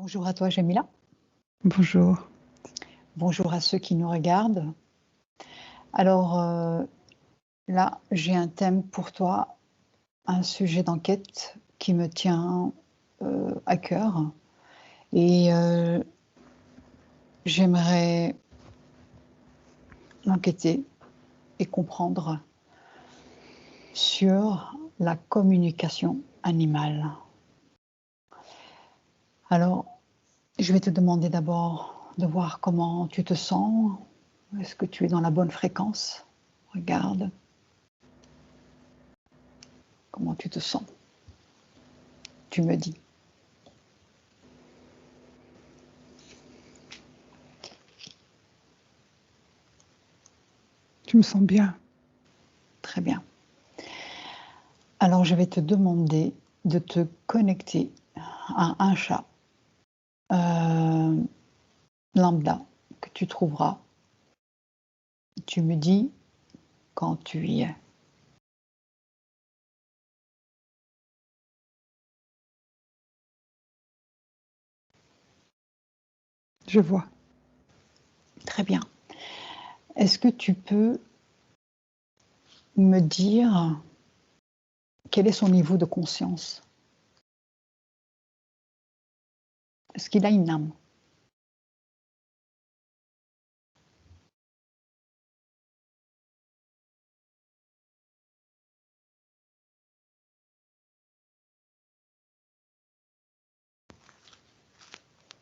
Bonjour à toi, Jamila. Bonjour. Bonjour à ceux qui nous regardent. Alors là, j'ai un thème pour toi, un sujet d'enquête qui me tient à cœur. Et j'aimerais enquêter et comprendre sur la communication animale. Alors, je vais te demander d'abord de voir comment tu te sens. Est-ce que tu es dans la bonne fréquence? Regarde. Comment tu te sens? Tu me dis. Tu me sens bien? Très bien. Alors, je vais te demander de te connecter à un chat lambda que tu trouveras. Tu me dis quand tu y es. Je vois. Très bien. Est-ce que tu peux me dire quel est son niveau de conscience? Est-ce qu'il a une âme?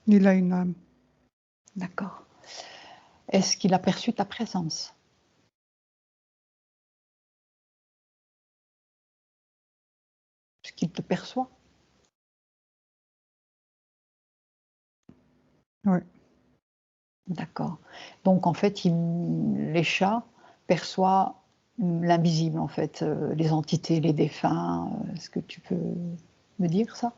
Il a une âme. D'accord. Est-ce qu'il a perçu ta présence? Est-ce qu'il te perçoit? Oui. D'accord. Donc en fait, les chats perçoivent l'invisible, en fait, les entités, les défunts. Est-ce que tu peux me dire ça?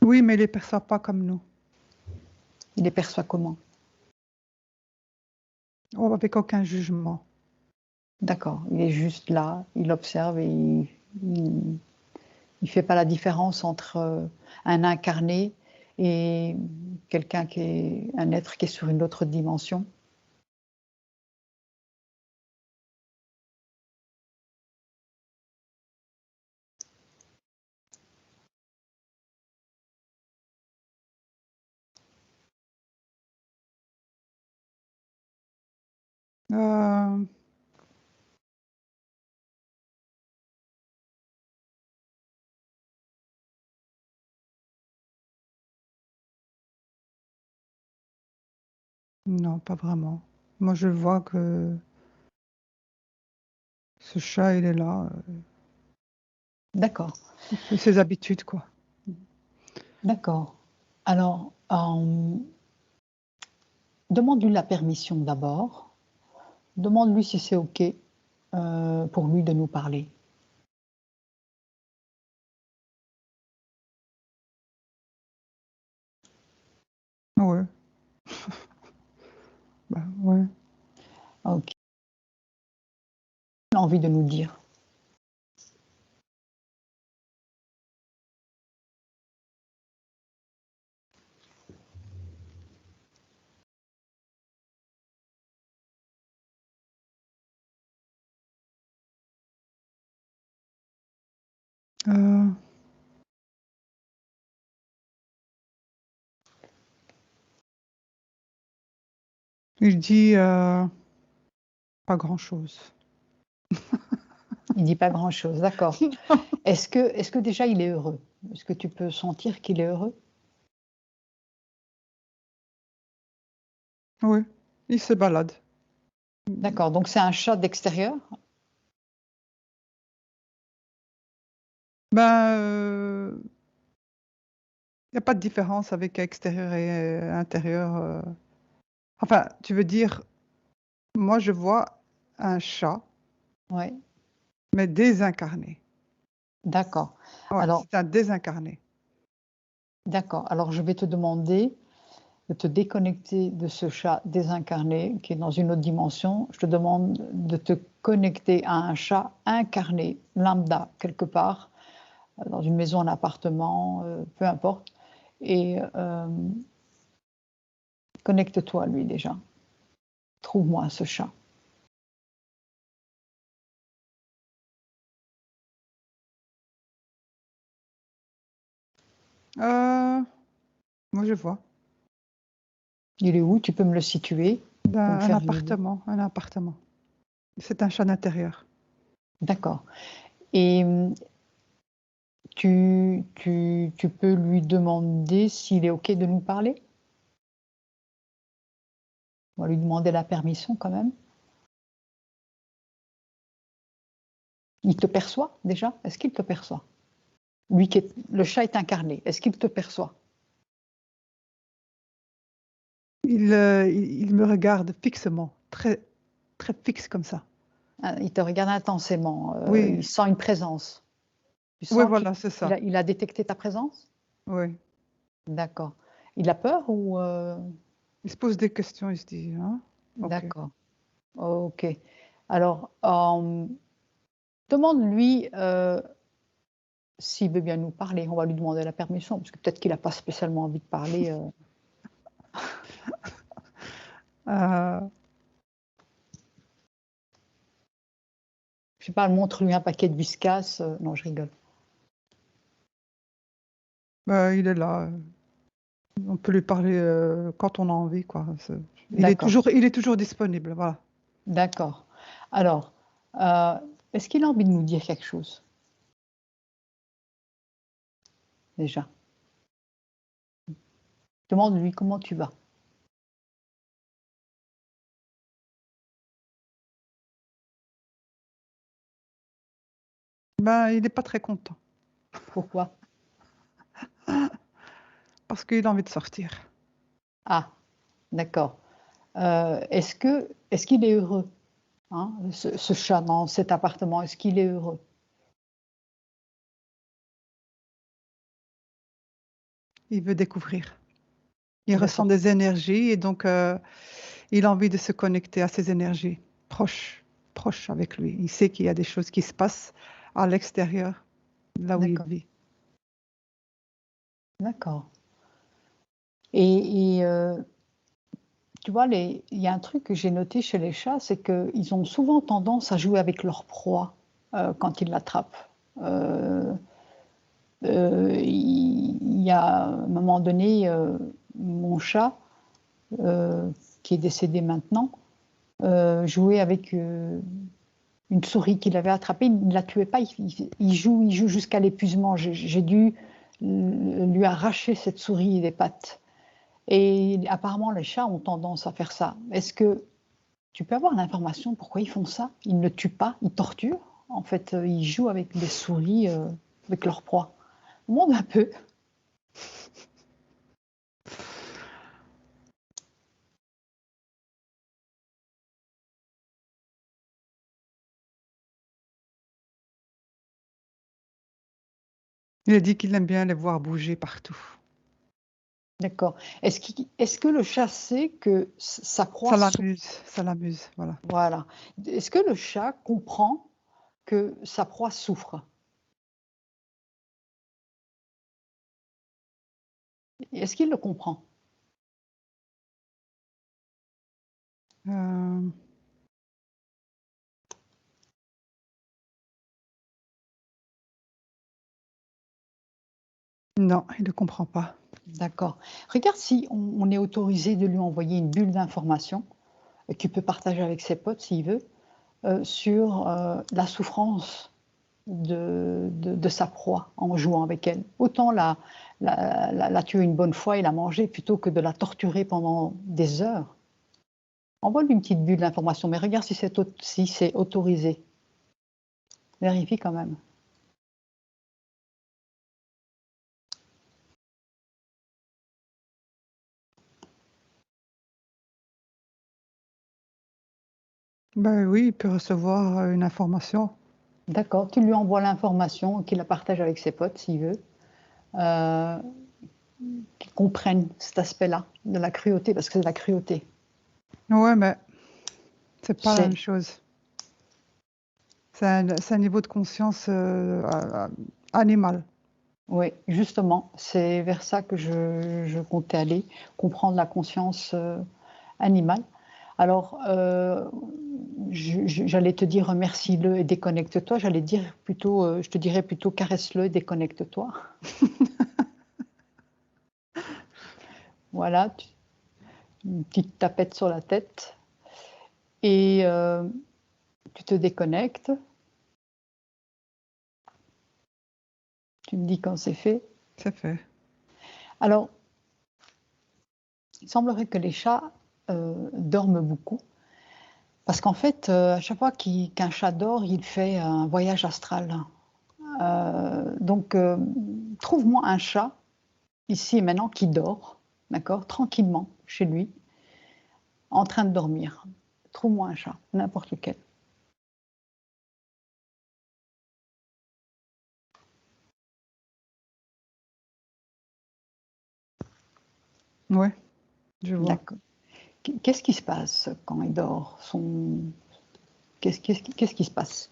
Oui, mais il ne les perçoit pas comme nous. Il les perçoit comment? Oh, avec aucun jugement. D'accord. Il est juste là, il observe et il fait pas la différence entre un incarné et quelqu'un qui est un être qui est sur une autre dimension. Euh, Non, pas vraiment. Moi, je vois que ce chat, il est là. D'accord. Il fait ses habitudes, quoi. D'accord. Alors, demande-lui la permission d'abord. Demande-lui si c'est OK pour lui de nous parler. Ouais. Bah, ouais. OK. Il a envie de nous dire. Euh, il dit pas grand-chose. Il dit pas grand-chose, d'accord. Est-ce que déjà il est heureux? Est-ce que tu peux sentir qu'il est heureux? Oui, il se balade. D'accord, donc c'est un chat d'extérieur? Ben, il n'y a pas de différence avec extérieur et intérieur. Enfin, tu veux dire, moi, je vois un chat, Oui, mais désincarné. d'accord. Ouais, Alors, c'est un désincarné. d'accord. Alors je vais te demander de te déconnecter de ce chat désincarné qui est dans une autre dimension. Je te demande de te connecter à un chat incarné, lambda, quelque part, dans une maison, un appartement, peu importe. Et connecte-toi à lui déjà. Trouve-moi ce chat. Moi, je vois. Il est où? Tu peux me le situer? Pour me Un faire une idée. appartement, un appartement. C'est un chat d'intérieur. D'accord. Et tu peux lui demander s'il est OK de nous parler? On va lui demander la permission quand même. Il te perçoit déjà? Est-ce qu'il te perçoit? Lui qui est, le chat est incarné, est-ce qu'il te perçoit? Il me regarde fixement, très, très fixe comme ça. Ah, il te regarde intensément, Oui, il sent une présence. Tu oui, sens voilà, c'est ça. il a détecté ta présence? Oui. D'accord. Il a peur ou Il se pose des questions, il se dit, hein? Ok. d'accord. OK. Alors, demande-lui, s'il veut bien nous parler. On va lui demander la permission parce que peut-être qu'il a pas spécialement envie de parler, Euh, je sais pas, montre-lui un paquet de Whiskas, non, je rigole. il est là. On peut lui parler quand on a envie, quoi. D'accord, Il est toujours disponible, voilà. d'accord. Alors, heu, est-ce qu'il a envie de nous dire quelque chose? Déjà? Demande-lui comment tu vas? Il n'est pas très content Pourquoi? parce qu'il a envie de sortir. Ah, d'accord. Est-ce qu'il est heureux, hein, ce chat dans cet appartement, est-ce qu'il est heureux? Il veut découvrir. Il ressent D'accord, des énergies et donc il a envie de se connecter à ces énergies proches, proches avec lui. Il sait qu'il y a des choses qui se passent à l'extérieur, là où il d'accord, vit. d'accord. Et tu vois, il y a un truc que j'ai noté chez les chats, c'est qu'ils ont souvent tendance à jouer avec leur proie, quand ils l'attrapent. Heu il y a un moment donné, mon chat, qui est décédé maintenant, jouait avec, une souris qu'il avait attrapée. Il ne la tuait pas, il joue jusqu'à l'épuisement. J'ai dû lui arracher cette souris des pattes et apparemment les chats ont tendance à faire ça. Est-ce que tu peux avoir l'information pourquoi ils font ça? Ils ne tuent pas, ils torturent. En fait, ils jouent avec des souris, avec leur proie. Montre un peu. Il a dit qu'il aime bien les voir bouger partout. D'accord. Est-ce que le chat sait que sa proie souffre? Ça l'amuse, voilà. Voilà. Est-ce que le chat comprend que sa proie souffre? Est-ce qu'il le comprend? Euh, non, il ne comprend pas. D'accord. Regarde si on est autorisé de lui envoyer une bulle d'information, qu'il peut partager avec ses potes s'il veut, sur, la souffrance de sa proie en jouant avec elle. Autant la tuer une bonne fois et la manger plutôt que de la torturer pendant des heures. Envoie-lui une petite bulle d'information, mais regarde si c'est autorisé. Vérifie quand même. Ben oui, il peut recevoir une information. D'accord, tu lui envoies l'information, qu'il la partage avec ses potes s'il veut. Euh, qu'ils comprennent cet aspect-là de la cruauté, parce que c'est de la cruauté. Ouais, mais c'est pas la même C'est, chose. C'est un niveau de conscience animal. oui, justement, c'est vers ça que je comptais aller, comprendre la conscience animale. Alors, j'allais te dire remercie-le et déconnecte-toi. J'allais dire plutôt, je te dirais plutôt caresse-le et déconnecte-toi. Voilà, une petite tapette sur la tête et tu te déconnectes. Tu me dis quand c'est fait. C'est fait. Alors, il semblerait que les chats dorment beaucoup. Parce qu'en fait, à chaque fois qu'un chat dort, il fait un voyage astral. Donc, trouve-moi un chat, ici et maintenant, qui dort, d'accord, tranquillement, chez lui, en train de dormir. Trouve-moi un chat, n'importe lequel. Ouais, je vois. D'accord. Qu'est-ce qui se passe quand il dort Qu'est-ce qui se passe?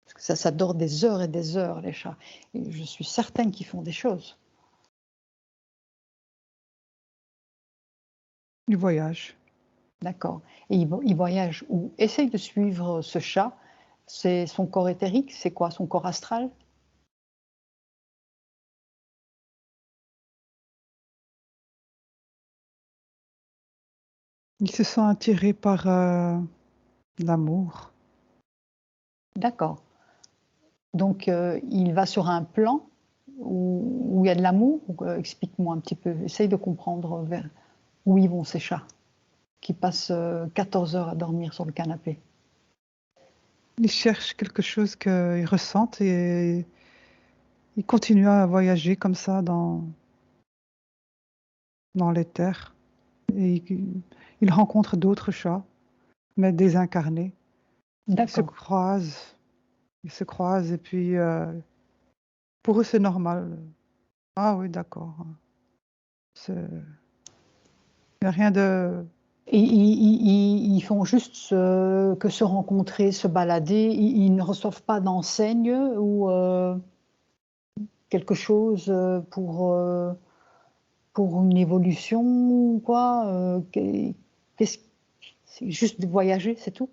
Parce que ça dort des heures et des heures, les chats. Et je suis certaine qu'ils font des choses. Du voyage. D'accord. Et il voyage où? Essaye de suivre ce chat. C'est son corps éthérique, c'est quoi? Son corps astral? Ils se sont attirés par l'amour. D'accord. Donc, il va sur un plan où il y a de l'amour? Explique-moi un petit peu. Essaye de comprendre vers où ils vont ces chats qui passent 14 heures à dormir sur le canapé. Ils cherchent quelque chose qu'ils ressentent et ils continuent à voyager comme ça dans les terres. Et ils rencontrent d'autres chats, mais désincarnés. Ils se D'accord. croisent, ils se croisent et puis pour eux c'est normal. Ah oui, d'accord. Il n'y a rien de... Et ils font juste que se rencontrer, se balader. Ils ne reçoivent pas d'enseigne ou quelque chose pour une évolution ou quoi qu'est-ce- C'est juste de voyager, c'est tout?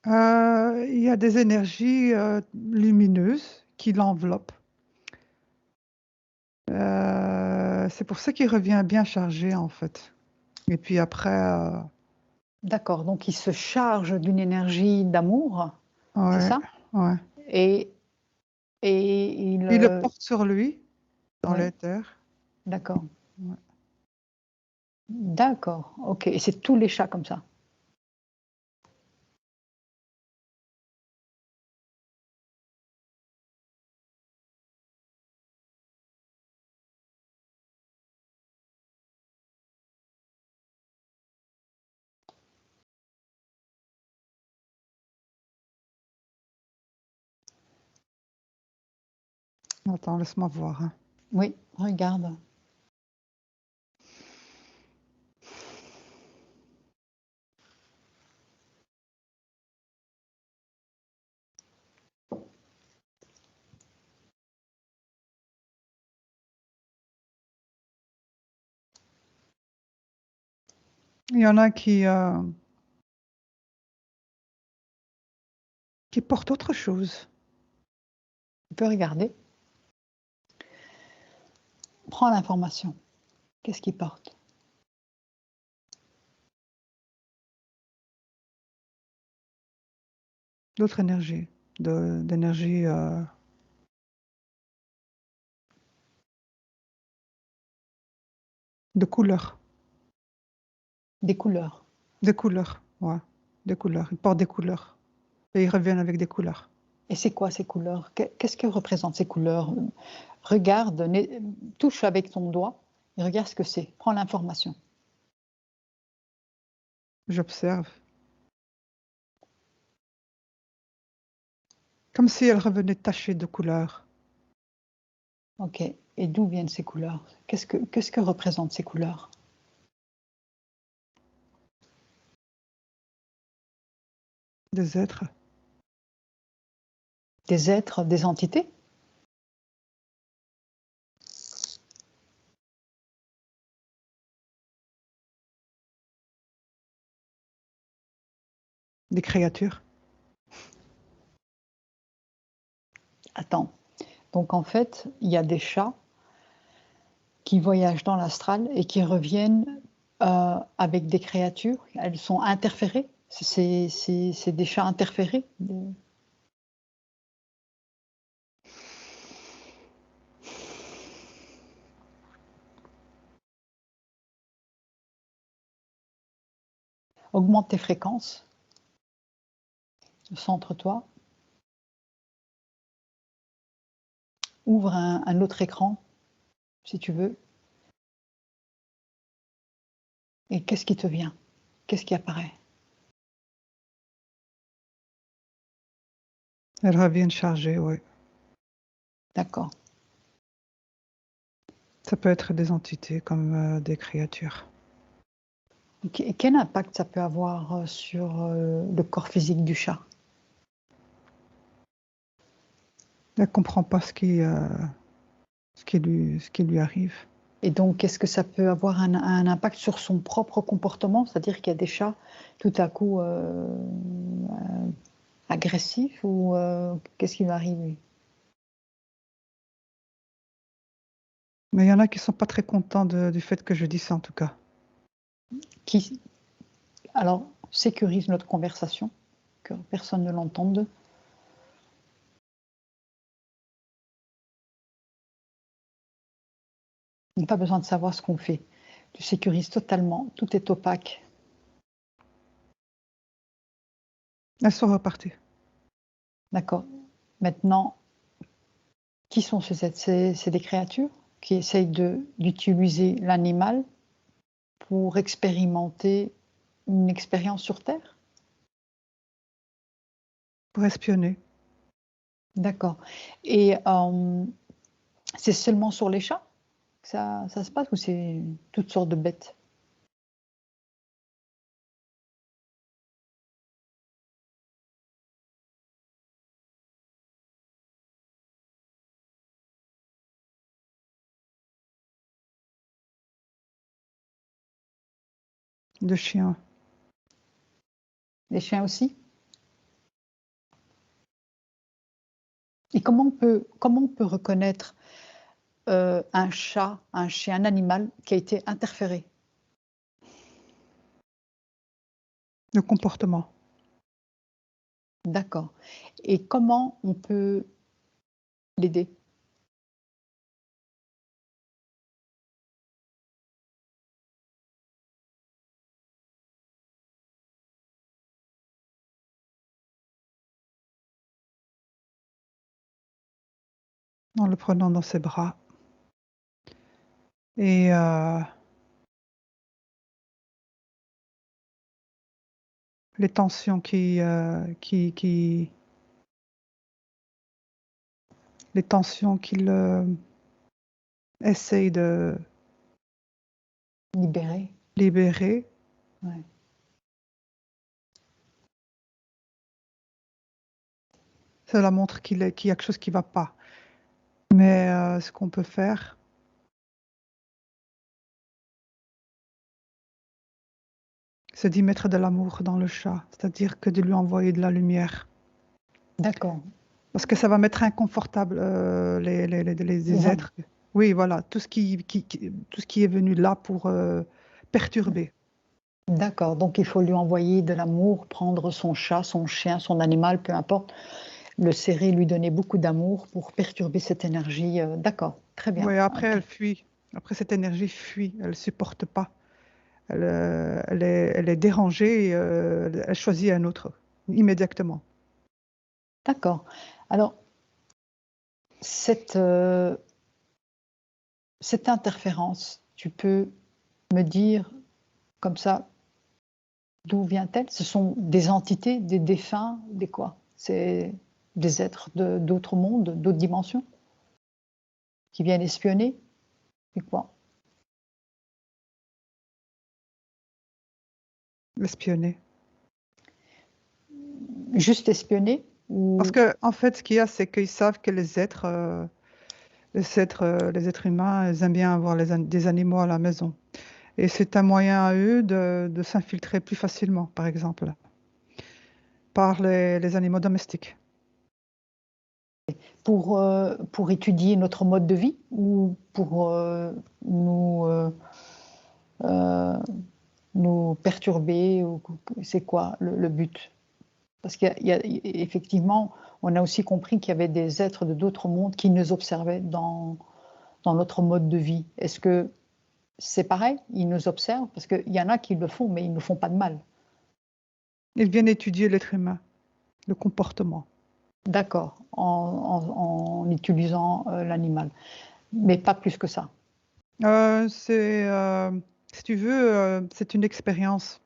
Il y a des énergies lumineuses qui l'enveloppent. C'est pour ça qu'il revient bien chargé en fait. Et puis après, D'accord, donc il se charge d'une énergie d'amour, c'est ouais, ça? ouais. Et, et il... Il le porte sur lui dans oui, l'éther. d'accord. Ouais. D'accord, ok. Et c'est tous les chats comme ça? Attends, laisse-moi voir, hein. Oui, regarde. Il y en a qui portent autre chose. Tu peux regarder. Prends l'information. Qu'est-ce qu'il porte? D'autres énergies. D'énergie de couleur. Des couleurs. Des couleurs, ouais. Des couleurs. Ils portent des couleurs. Et ils reviennent avec des couleurs. Et c'est quoi ces couleurs? Qu'est-ce que représentent ces couleurs? Regarde, touche avec ton doigt et regarde ce que c'est. Prends l'information. J'observe. Comme si elle revenait tachée de couleur. Ok. Et d'où viennent ces couleurs? Qu'est-ce que représentent ces couleurs? Des êtres. Des êtres, des entités? Des créatures. Attends. Donc en fait, il y a des chats qui voyagent dans l'astral et qui reviennent avec des créatures. Elles sont interférées. C'est des chats interférés. Augmente tes fréquences. Centre-toi. Ouvre un autre écran, si tu veux. Et qu'est-ce qui te vient? Qu'est-ce qui apparaît? Elles reviennent chargées, oui. D'accord. Ça peut être des entités comme des créatures. Et quel impact ça peut avoir sur le corps physique du chat? Elle ne comprend pas ce qui lui arrive. Et donc, est-ce que ça peut avoir un impact sur son propre comportement? C'est-à-dire qu'il y a des chats tout à coup agressifs ou qu'est-ce qui va arriver? Mais il y en a qui ne sont pas très contents du fait que je dis ça, en tout cas. Qui, alors, sécurise notre conversation, que personne ne l'entende. On n'a pas besoin de savoir ce qu'on fait. Tu sécurises totalement, tout est opaque. Elles sont reparties. D'accord. Maintenant, qui sont ces êtres? C'est des créatures qui essayent d'utiliser l'animal pour expérimenter une expérience sur Terre? Pour espionner. D'accord. Et c'est seulement sur les chats que ça se passe ou c'est toutes sortes de bêtes? De chiens. Les chiens aussi? Et comment on peut reconnaître un chat, un chien, un animal qui a été interféré? Le comportement. D'accord. Et comment on peut l'aider? En le prenant dans ses bras. Et les tensions les tensions qu'il essaye de Libérer? libérer. Ouais. Cela montre qu'il y a quelque chose qui ne va pas. Mais ce qu'on peut faire, c'est d'y mettre de l'amour dans le chat, c'est-à-dire que de lui envoyer de la lumière. D'accord. Parce que ça va mettre inconfortable les Les êtres. Oui, voilà, tout ce qui est venu là pour perturber. D'accord, donc il faut lui envoyer de l'amour, prendre son chat, son chien, son animal, peu importe, le serrer, lui donner beaucoup d'amour pour perturber cette énergie. D'accord, très bien. Oui, après, Ok. elle fuit. Après, cette énergie fuit. Elle ne supporte pas. Elle est dérangée et elle choisit un autre immédiatement. D'accord. Alors, cette interférence, Tu peux me dire comme ça d'où vient-elle? Ce sont des entités, des défunts, des quoi? C'est des êtres d'autres mondes, d'autres dimensions qui viennent espionner? Et quoi? Espionner. Juste espionner Parce ou que, en fait, ce qu'il y a, c'est qu'ils savent que les êtres humains, ils aiment bien avoir des animaux à la maison. Et c'est un moyen à eux de s'infiltrer plus facilement, par exemple, par les animaux domestiques. pour étudier notre mode de vie ou pour nous, euh, nous perturber ou c'est quoi le but? Parce qu'effectivement, on a aussi compris qu'il y avait des êtres de d'autres mondes qui nous observaient dans notre mode de vie. Est-ce que c'est pareil? Ils nous observent? Parce qu'il y en a qui le font, mais ils ne font pas de mal. Ils viennent étudier l'être humain, le comportement. D'accord, en utilisant l'animal. Mais pas plus que ça. C'est, si tu veux, c'est une expérience.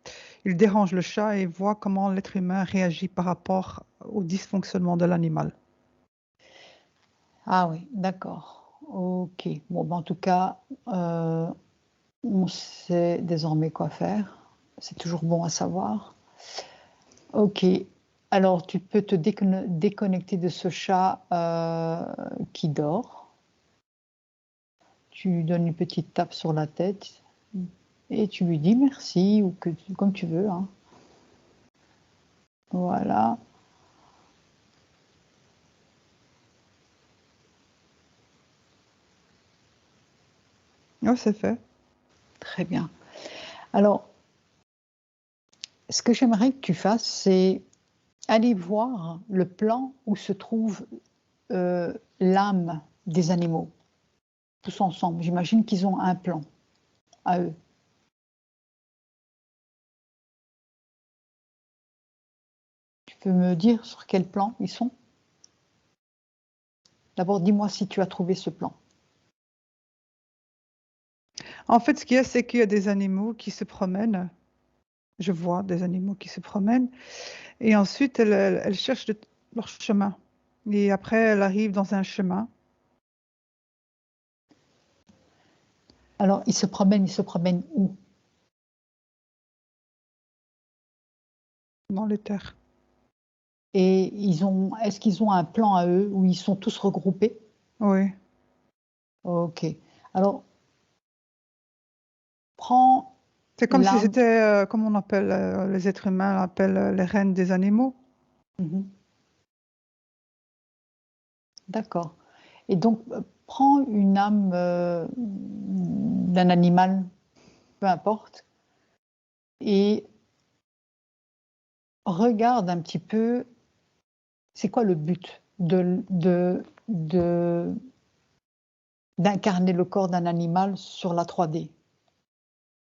Il dérange le chat et voit comment l'être humain réagit par rapport au dysfonctionnement de l'animal. Ah oui, d'accord. Ok. Bon, ben, en tout cas, on sait désormais quoi faire. C'est toujours bon à savoir. Ok. Alors, tu peux te déconnecter de ce chat qui dort. Tu lui donnes une petite tape sur la tête et tu lui dis merci ou comme tu veux, hein. Voilà. Oh, c'est fait. Très bien. Alors, ce que j'aimerais que tu fasses, c'est aller voir le plan où se trouve l'âme des animaux, tous ensemble. J'imagine qu'ils ont un plan à eux. Tu peux me dire sur quel plan ils sont? D'abord, dis-moi si tu as trouvé ce plan. En fait, ce qu'il y a, c'est qu'il y a des animaux qui se promènent. Je vois des animaux qui se promènent. Et ensuite, elles cherchent leur chemin. Et après, elles arrivent dans un chemin. Alors, ils se promènent où? Dans les terres. Et est-ce qu'ils ont un plan à eux où ils sont tous regroupés? Oui. Ok. Alors, prends C'est comme si l'âme. c'était, comme on appelle, les êtres humains appellent les reines des animaux. Mhm. D'accord. Et donc, prends une âme d'un animal, peu importe, et regarde un petit peu, c'est quoi le but d'incarner le corps d'un animal sur la 3D,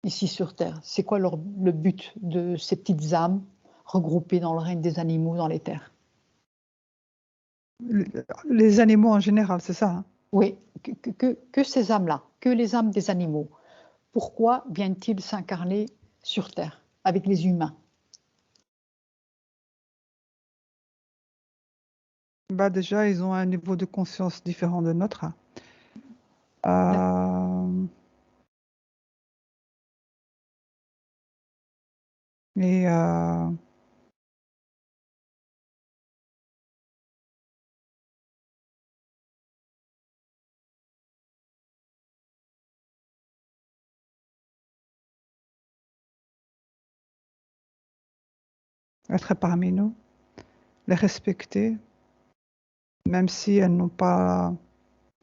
ici sur Terre? C'est quoi le but de ces petites âmes regroupées dans le règne des animaux dans les terres? Les animaux en général, c'est ça, hein. Oui, que ces âmes-là, que les âmes des animaux, pourquoi viennent-ils s'incarner sur Terre avec les humains? Bah déjà, ils ont un niveau de conscience différent de notre, hein. D'ac- Euh, et être parmi nous, les respecter, même si elles n'ont pas,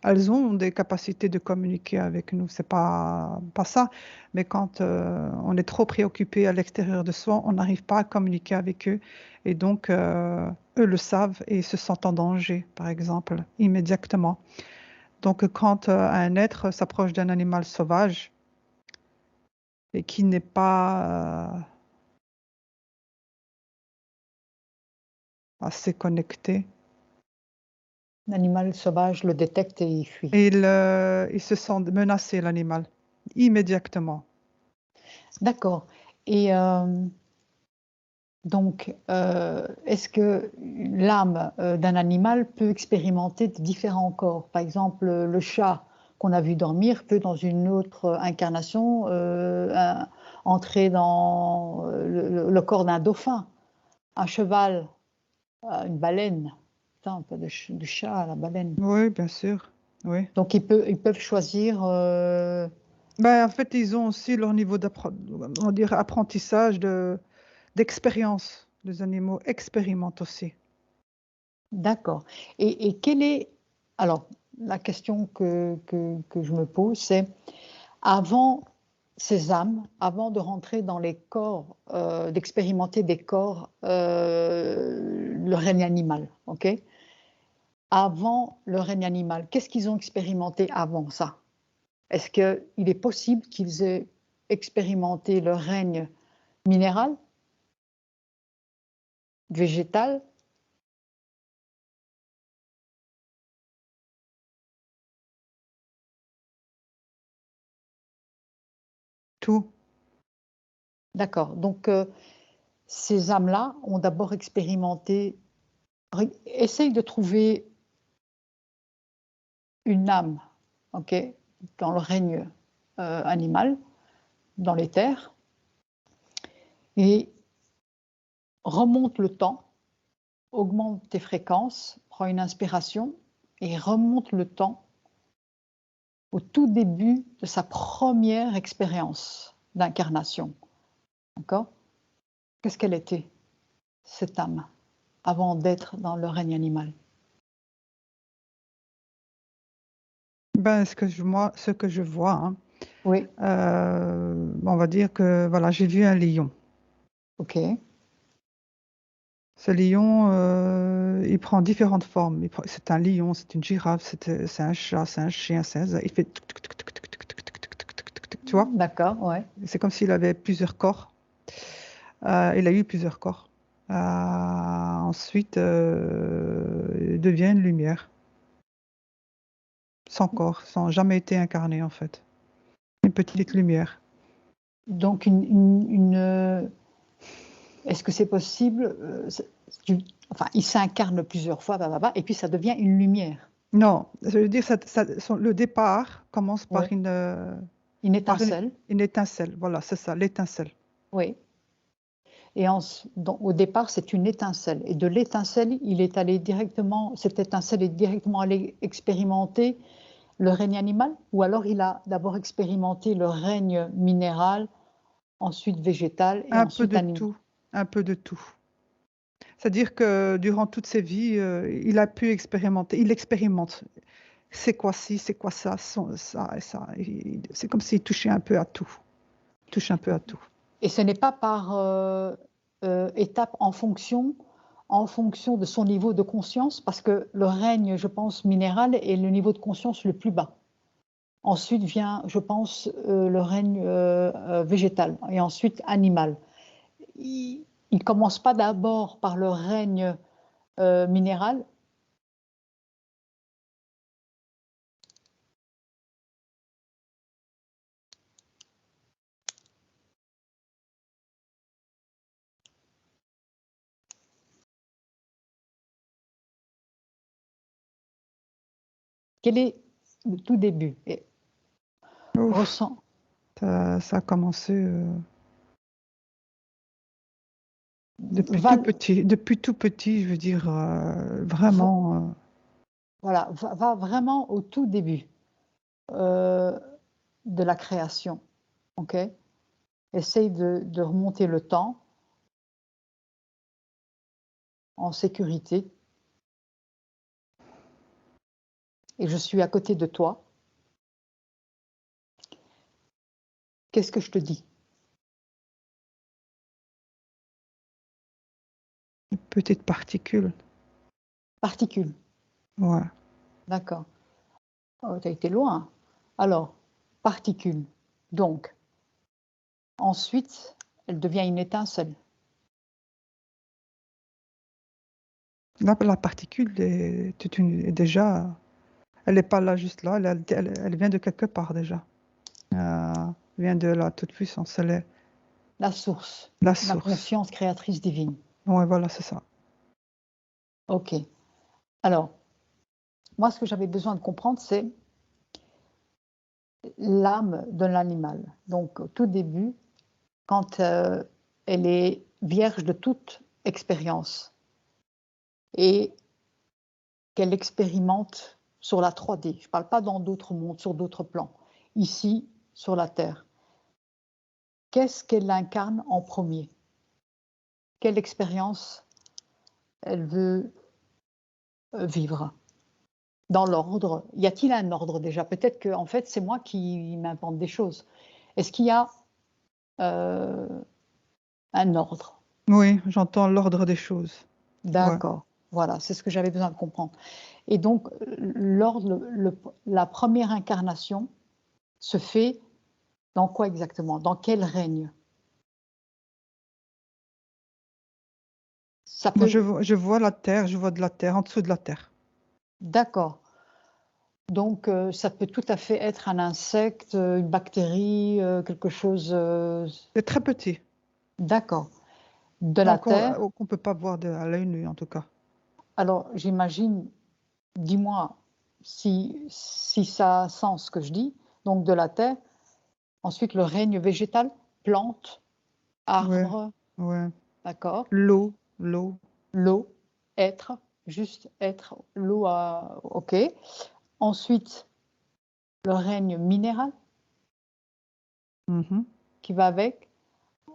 elles ont des capacités de communiquer avec nous, c'est pas ça. Mais quand on est trop préoccupé à l'extérieur de soi, on n'arrive pas à communiquer avec eux. Et donc, eux le savent et se sentent en danger, par exemple, immédiatement. Donc, quand un être s'approche d'un animal sauvage et qui n'est pas assez connecté, L'animal sauvage le détecte et il fuit. et il se sent menacé, l'animal. immédiatement. D'accord. Et donc, est-ce que l'âme d'un animal peut expérimenter de différents corps? Par exemple, le chat qu'on a vu dormir peut, dans une autre incarnation, entrer dans le corps d'un dauphin, un cheval, une baleine. Putain, on peut du chat à la baleine. Oui, bien sûr. Oui. Donc, ils peuvent choisir. Ben, en fait, ils ont aussi leur niveau d'apprentissage, d'expérience. Les animaux expérimentent aussi. D'accord. Et quelle est. Alors, la question que je me pose, c'est avant ces âmes, avant de rentrer dans les corps, d'expérimenter des corps, le règne animal, ok? Avant le règne animal, qu'est-ce qu'ils ont expérimenté avant ça? Est-ce qu'il est possible qu'ils aient expérimenté le règne minéral, végétal? Tout. D'accord. Donc, ces âmes-là ont d'abord expérimenté. Essaye de trouver une âme, ok, dans le règne animal, dans les terres, et remonte le temps, augmente tes fréquences, prends une inspiration et remonte le temps au tout début de sa première expérience d'incarnation. D'accord? Qu'est-ce qu'elle était, cette âme, avant d'être dans le règne animal? Ben, ce que je vois, hein, Oui, on va dire que voilà, j'ai vu un lion. ok, Ce lion, il prend différentes formes. C'est un lion, c'est une girafe, c'est un chat, c'est un chien, il fait tu vois? d'accord, ouais. C'est comme s'il avait plusieurs corps. Il a eu plusieurs corps. Ensuite, il devient une lumière, sans corps, sans jamais été incarné en fait. Une petite lumière. Donc, est-ce que c'est possible enfin, il s'incarne plusieurs fois, et puis ça devient une lumière. Non, je veux dire, le départ commence Oui. Une étincelle, une étincelle. Voilà, c'est ça, l'étincelle. oui. Et au départ, c'est une étincelle. Et de l'étincelle, il est allé directement, cette étincelle est directement allée expérimenter le règne animal, ou alors il a d'abord expérimenté le règne minéral, ensuite végétal et Un peu ensuite de animal. tout, un peu de tout. C'est-à-dire que durant toutes ses vies, il a pu expérimenter, il expérimente. C'est quoi ci, c'est quoi ça, ça et ça. C'est comme s'il touchait un peu à tout. Touche un peu à tout. Et ce n'est pas par étape en fonction de son niveau de conscience, parce que le règne, je pense, minéral est le niveau de conscience le plus bas. Ensuite vient, je pense, le règne végétal et ensuite animal. Il ne commence pas d'abord par le règne minéral. Quel est le tout début? Et Ouf, ressent. ça a commencé Va, depuis tout petit, je veux dire, vraiment. voilà, va vraiment au tout début euh, de la création. Ok? Essaye de remonter le temps en sécurité. Et je suis à côté de toi. Qu'est-ce que je te dis? Une petite particule. Particule. Ouais. D'accord. Oh, tu as été loin. Alors, particule. Donc, ensuite, elle devient une étincelle. La particule est déjà. Elle n'est pas là, juste là. Elle vient de quelque part déjà. vient de la toute-puissance. Elle est La source, la la source. conscience créatrice divine. Oui, voilà, c'est ça. Ok. Alors, moi, ce que j'avais besoin de comprendre, c'est l'âme de l'animal. Donc, au tout début, quand elle est vierge de toute expérience et qu'elle expérimente sur la 3D. Je ne parle pas dans d'autres mondes, sur d'autres plans. Ici, sur la Terre. Qu'est-ce qu'elle incarne en premier? Quelle expérience elle veut vivre? Dans l'ordre, y a-t-il un ordre déjà? Peut-être que en fait, c'est moi qui m'invente des choses. Est-ce qu'il y a un ordre? Oui, j'entends l'ordre des choses. Ouais. D'accord. Voilà, c'est ce que j'avais besoin de comprendre. Et donc, l'ordre, la première incarnation se fait dans quoi exactement? Dans quel règne? Ça Moi, peut... je vois la terre, je vois de la terre, en dessous de la terre. D'accord. Donc, ça peut tout à fait être un insecte, une bactérie, quelque chose... C'est très petit. D'accord. De la Terre. Qu'on ne peut pas voir à l'œil nu, en tout cas. Alors, j'imagine, dis-moi si ça a sens ce que je dis. Donc, de la Terre. Ensuite, le règne végétal, plantes, Ouais, arbres, ouais. d'accord. L'eau. L'eau, être, juste être, l'eau, ok. Ensuite, le règne minéral Mhm. qui va avec,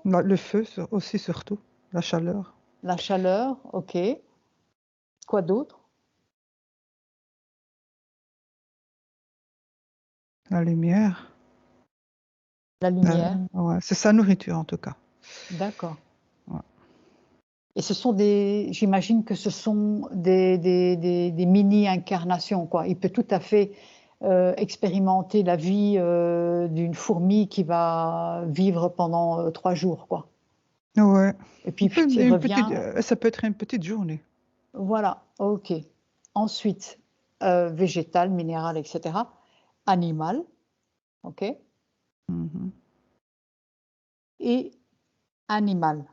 Le feu aussi, surtout. La chaleur. la chaleur, ok. Quoi d'autre? La lumière. La lumière, Ouais, c'est sa nourriture, en tout cas. d'accord. Ouais. Et ce sont j'imagine que ce sont des mini-incarnations, quoi. Il peut tout à fait expérimenter la vie d'une fourmi qui va vivre pendant 3 jours, quoi. Ouais. Et puis, il revient. Ça peut être une petite journée. Voilà, ok. Ensuite, végétal, minéral, etc. Animal, ok. Mhm. Et animal.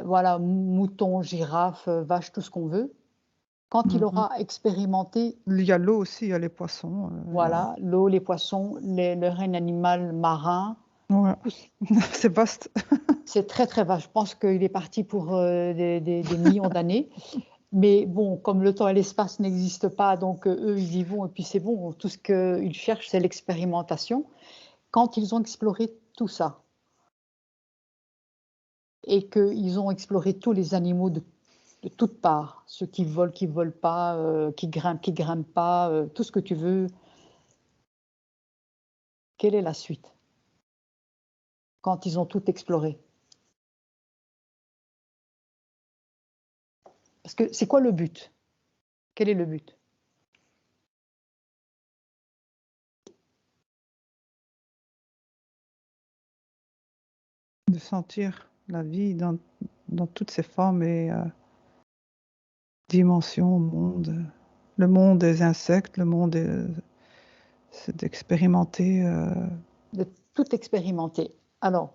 Voilà, mouton, girafe, vache, tout ce qu'on veut. Quand il Mhm. aura expérimenté, Il y a l'eau aussi, il y a les poissons. voilà, l'eau, les poissons, le règne animal marin, Ouais. C'est vaste. c'est très très vaste. Je pense qu'il est parti pour des millions d'années. Mais bon, comme le temps et l'espace n'existent pas, donc eux, ils y vont et puis c'est bon. Tout ce qu'ils cherchent, c'est l'expérimentation. Quand ils ont exploré tout ça et qu'ils ont exploré tous les animaux de toutes parts, ceux qui volent pas, qui grimpent pas, tout ce que tu veux, quelle est la suite quand ils ont tout exploré? Parce que c'est quoi le but? Quel est le but? De sentir la vie dans toutes ses formes et dimensions, monde. Le monde des insectes, le monde c'est d'expérimenter. De tout expérimenter. Alors,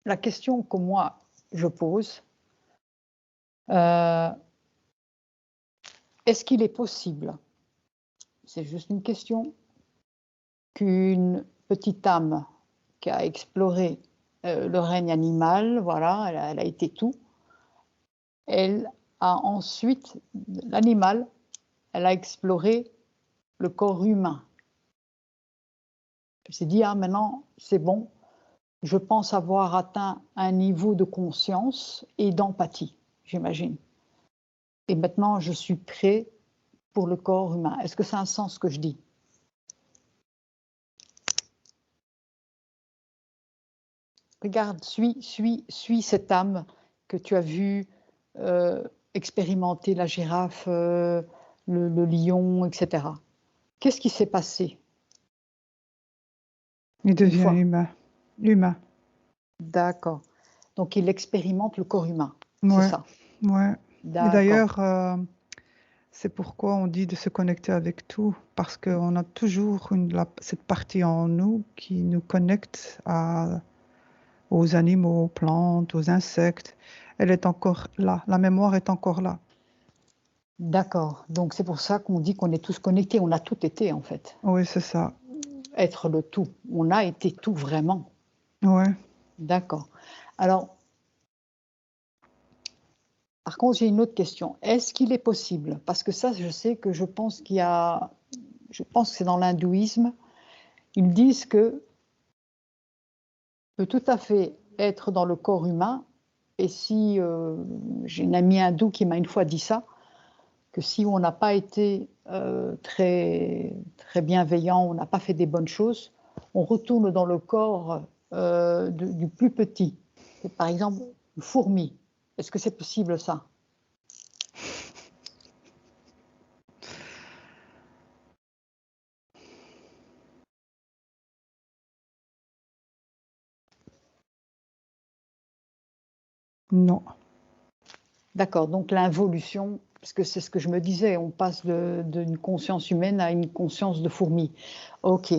la question que moi je pose, euh, est-ce qu'il est possible, c'est juste une question, qu'une petite âme qui a exploré le règne animal, voilà, elle a été tout, elle a ensuite, l'animal, elle a exploré le corps humain. Elle s'est dit, ah maintenant c'est bon, je pense avoir atteint un niveau de conscience et d'empathie, j'imagine. Et maintenant, je suis prêt pour le corps humain. Est-ce que ça a un sens ce que je dis? Regarde, suis cette âme que tu as vue expérimenter la girafe, le lion, etc. Qu'est-ce qui s'est passé Il une devient fois? humain. D'accord. Donc, il expérimente le corps humain, c'est Ouais, ça? ouais. Et D'accord. d'ailleurs, C'est pourquoi on dit de se connecter avec tout, parce qu'on a toujours cette partie en nous qui nous connecte aux animaux, aux plantes, aux insectes. Elle est encore là, la mémoire est encore là. D'accord. Donc c'est pour ça qu'on dit qu'on est tous connectés. On a tout été en fait. Oui, c'est ça. Être le tout. On a été tout vraiment. Ouais. D'accord. Alors, par contre, j'ai une autre question. Est-ce qu'il est possible, parce que ça, je sais que je pense je pense que c'est dans l'hindouisme, ils disent que peut tout à fait être dans le corps humain. Et si j'ai une amie hindoue qui m'a une fois dit ça, que si on n'a pas été très, très bienveillant, on n'a pas fait des bonnes choses, on retourne dans le corps du plus petit. Et par exemple, une fourmi. Est-ce que c'est possible ça? Non. D'accord, donc l'involution, parce que c'est ce que je me disais, on passe d'une conscience humaine à une conscience de fourmi. Ok,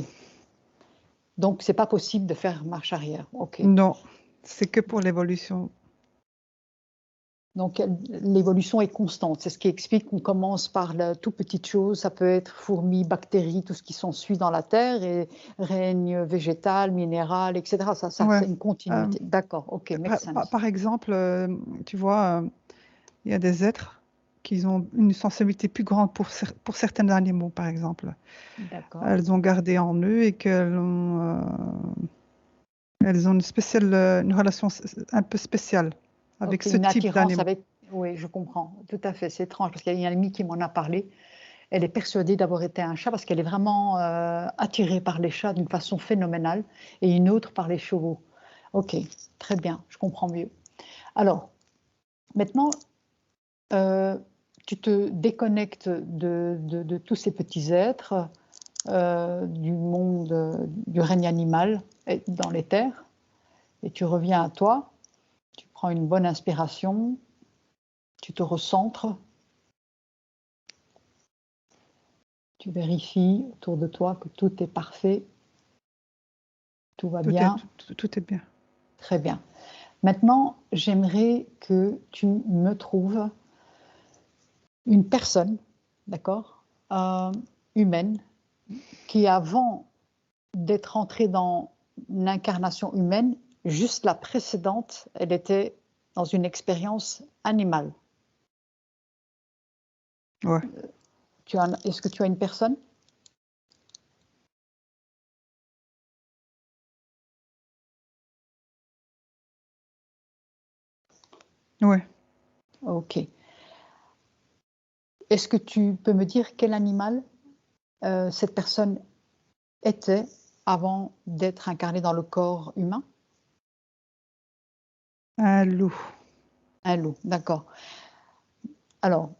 donc c'est pas possible de faire marche arrière. Ok, Non. C'est que pour l'évolution. donc l'évolution est constante. C'est ce qui explique qu'on commence par la toute petite chose. Ça peut être fourmis, bactéries, tout ce qui s'ensuit dans la terre, et règne végétal, minéral, etc. Ça Ouais. c'est une Euh, continuité. D'accord, ok, make sense. par exemple, tu vois, il y a des êtres qui ont une sensibilité plus grande pour certains animaux, par exemple. D'accord. Elles ont gardé en eux et elles ont une relation un peu spéciale avec Ok, ce une type attirance d'animaux. avec. Oui, je comprends. Tout à fait, c'est étrange parce qu'il y a une amie qui m'en a parlé. Elle est persuadée d'avoir été un chat parce qu'elle est vraiment attirée par les chats d'une façon phénoménale et une autre par les chevaux. Ok, très bien, je comprends mieux. Alors, maintenant, euh, tu te déconnectes de tous ces petits êtres du monde, du règne animal dans les terres et tu reviens à toi. Tu prends une bonne inspiration, tu te recentres, tu vérifies autour de toi que tout est parfait, tout va Tout est, bien, tout est bien. très bien. Maintenant, j'aimerais que tu me trouves une personne, d'accord, humaine, qui avant d'être entrée dans l'incarnation humaine, juste la précédente, elle était dans une expérience animale. Ouais. Est-ce que tu as une personne? Ouais. Ok. Est-ce que tu peux me dire quel animal cette personne était avant d'être incarnée dans le corps humain? Un loup. Un loup, d'accord. Alors,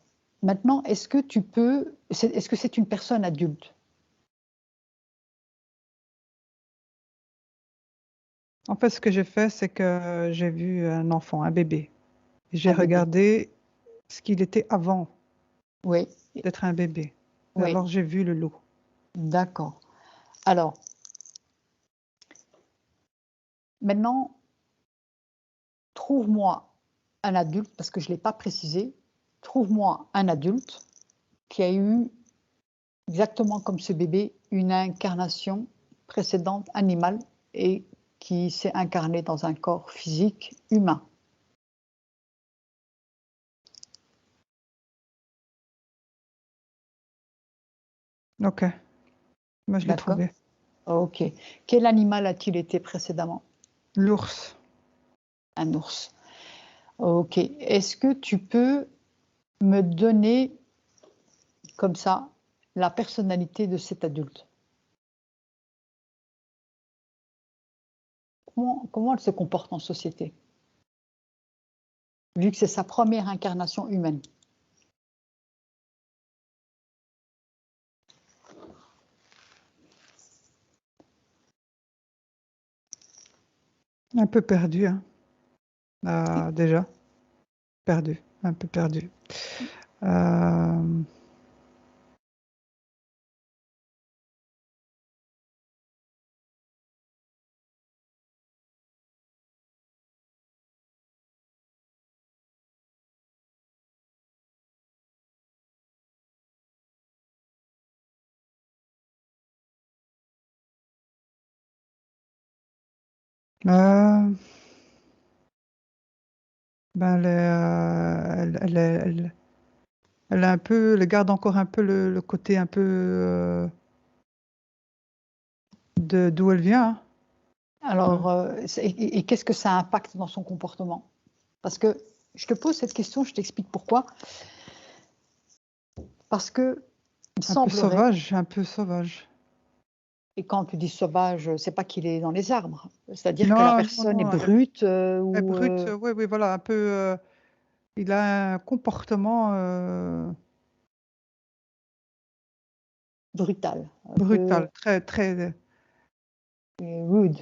maintenant, est-ce que c'est une personne adulte? En fait, ce que j'ai fait, c'est que j'ai vu un enfant, un bébé. J'ai Un bébé? regardé ce qu'il était avant Oui, d'être un bébé. Et oui, alors, j'ai vu le loup. d'accord. Alors, maintenant, trouve-moi un adulte, parce que je ne l'ai pas précisé, trouve-moi un adulte qui a eu, exactement comme ce bébé, une incarnation précédente animale et qui s'est incarné dans un corps physique humain. Ok. Moi, je l'ai D'accord? trouvé. Ok. Quel animal a-t-il été précédemment? L'ours. Un ours. Ok. Est-ce que tu peux me donner comme ça la personnalité de cet adulte? Comment elle se comporte en société, vu que c'est sa première incarnation humaine? Un peu perdu, hein. Déjà. Perdu. Un peu perdu. Euh, Euh, ben, elle a un peu, elle garde encore un peu le côté un peu de d'où elle vient, hein. Euh, Alors, et qu'est-ce que ça impacte dans son comportement? Parce que je te pose cette question, je t'explique pourquoi. Parce que il un peu semblerait, sauvage, un peu sauvage. et quand tu dis sauvage, c'est pas qu'il est dans les arbres, c'est-à-dire que la Non, non, personne est non, brute elle est ou brute, oui, oui, voilà, un peu. Il a un comportement brutale, un peu brutal, très, très. rude.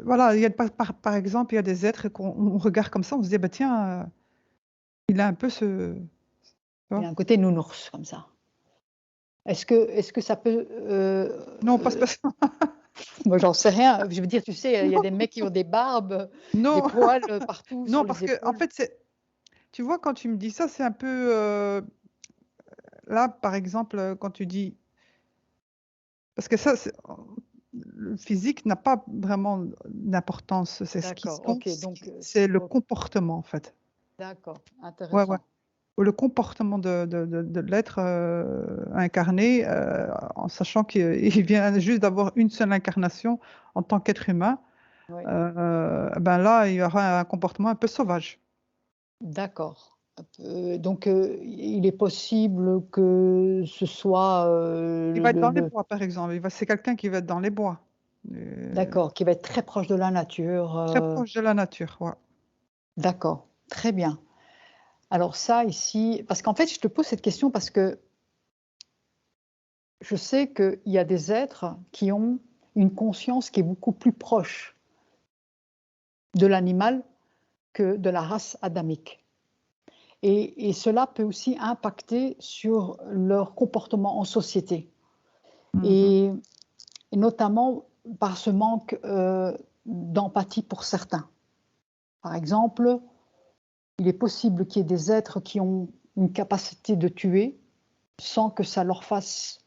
Voilà, il y a, par exemple, il y a des êtres qu'on regarde comme ça, on se dit, bah tiens, il a un peu ce. Tu Il vois. a un côté nounours comme ça. Est-ce que ça peut... Non, pas spécialement. moi, j'en sais rien. Je veux dire, tu sais, il y a Non, des mecs qui ont des barbes, des non, poils partout non, sur parce les que en épaules. fait, tu vois, quand tu me dis ça, c'est un peu là, par exemple, quand tu dis, parce que ça, le physique n'a pas vraiment d'importance. C'est ce qui D'accord, compte, ok. Donc, c'est le comportement, en fait. d'accord, Ouais, ouais. intéressant. Ou le comportement de l'être incarné, en sachant qu'il vient juste d'avoir une seule incarnation en tant qu'être humain, Oui, ben là, il y aura un comportement un peu sauvage. d'accord. Donc, il est possible que ce soit Il va être dans les bois, par exemple. C'est quelqu'un qui va être dans les bois. Euh, d'accord, qui va être très proche de la nature. Très proche de la nature, ouais. D'accord, très bien. Alors ça ici, parce qu'en fait, je te pose cette question parce que je sais qu'il y a des êtres qui ont une conscience qui est beaucoup plus proche de l'animal que de la race adamique. Et cela peut aussi impacter sur leur comportement en société. Mhm. Et, et notamment par ce manque d'empathie pour certains. Par exemple, il est possible qu'il y ait des êtres qui ont une capacité de tuer sans que ça leur fasse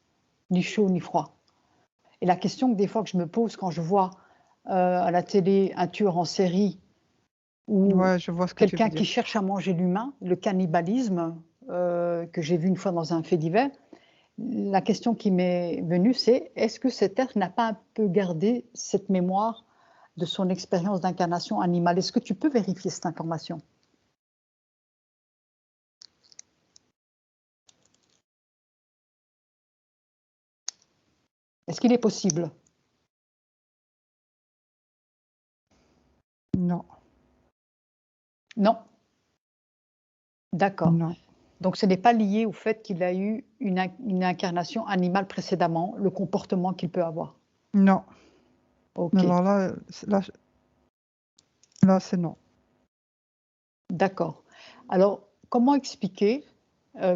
ni chaud ni froid. Et la question que des fois que je me pose quand je vois à la télé un tueur en série ou Ouais, je vois ce que tu veux quelqu'un dire. qui cherche à manger l'humain, le cannibalisme, que j'ai vu une fois dans un fait divers, la question qui m'est venue, c'est est-ce que cet être n'a pas un peu gardé cette mémoire de son expérience d'incarnation animale? Est-ce que tu peux vérifier cette information? Est-ce qu'il est possible? Non, Non. D'accord. non, Donc ce n'est pas lié au fait qu'il a eu une incarnation animale précédemment, le comportement qu'il peut avoir. non. Ok, Alors là, là, c'est non. d'accord. Alors, comment expliquer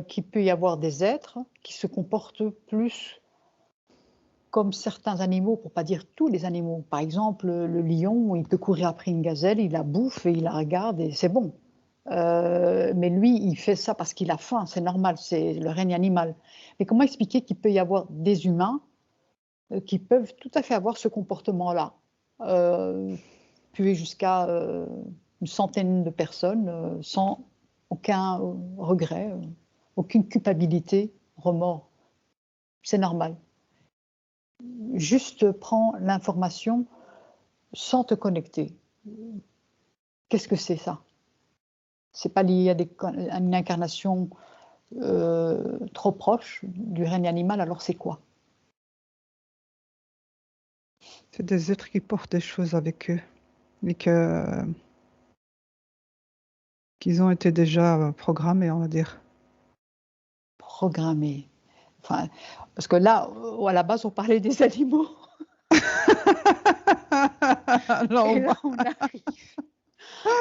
qu'il peut y avoir des êtres qui se comportent plus comme certains animaux, pour pas dire tous les animaux. Par exemple, le lion, il peut courir après une gazelle, il la bouffe et il la regarde et c'est bon. Mais lui, il fait ça parce qu'il a faim, c'est normal, c'est le règne animal. Mais comment expliquer qu'il peut y avoir des humains qui peuvent tout à fait avoir ce comportement-là, tuer jusqu'à une centaine de personnes sans aucun regret, aucune culpabilité, remords. C'est normal. Juste prends l'information sans te connecter. Qu'est-ce que c'est ça? C'est pas lié à une incarnation trop proche du règne animal, alors c'est quoi? C'est des êtres qui portent des choses avec eux et que qu'ils ont été déjà programmés, on va dire. Programmer. Enfin, parce que là, à la base, on parlait des animaux. Là, Et là, on arrive.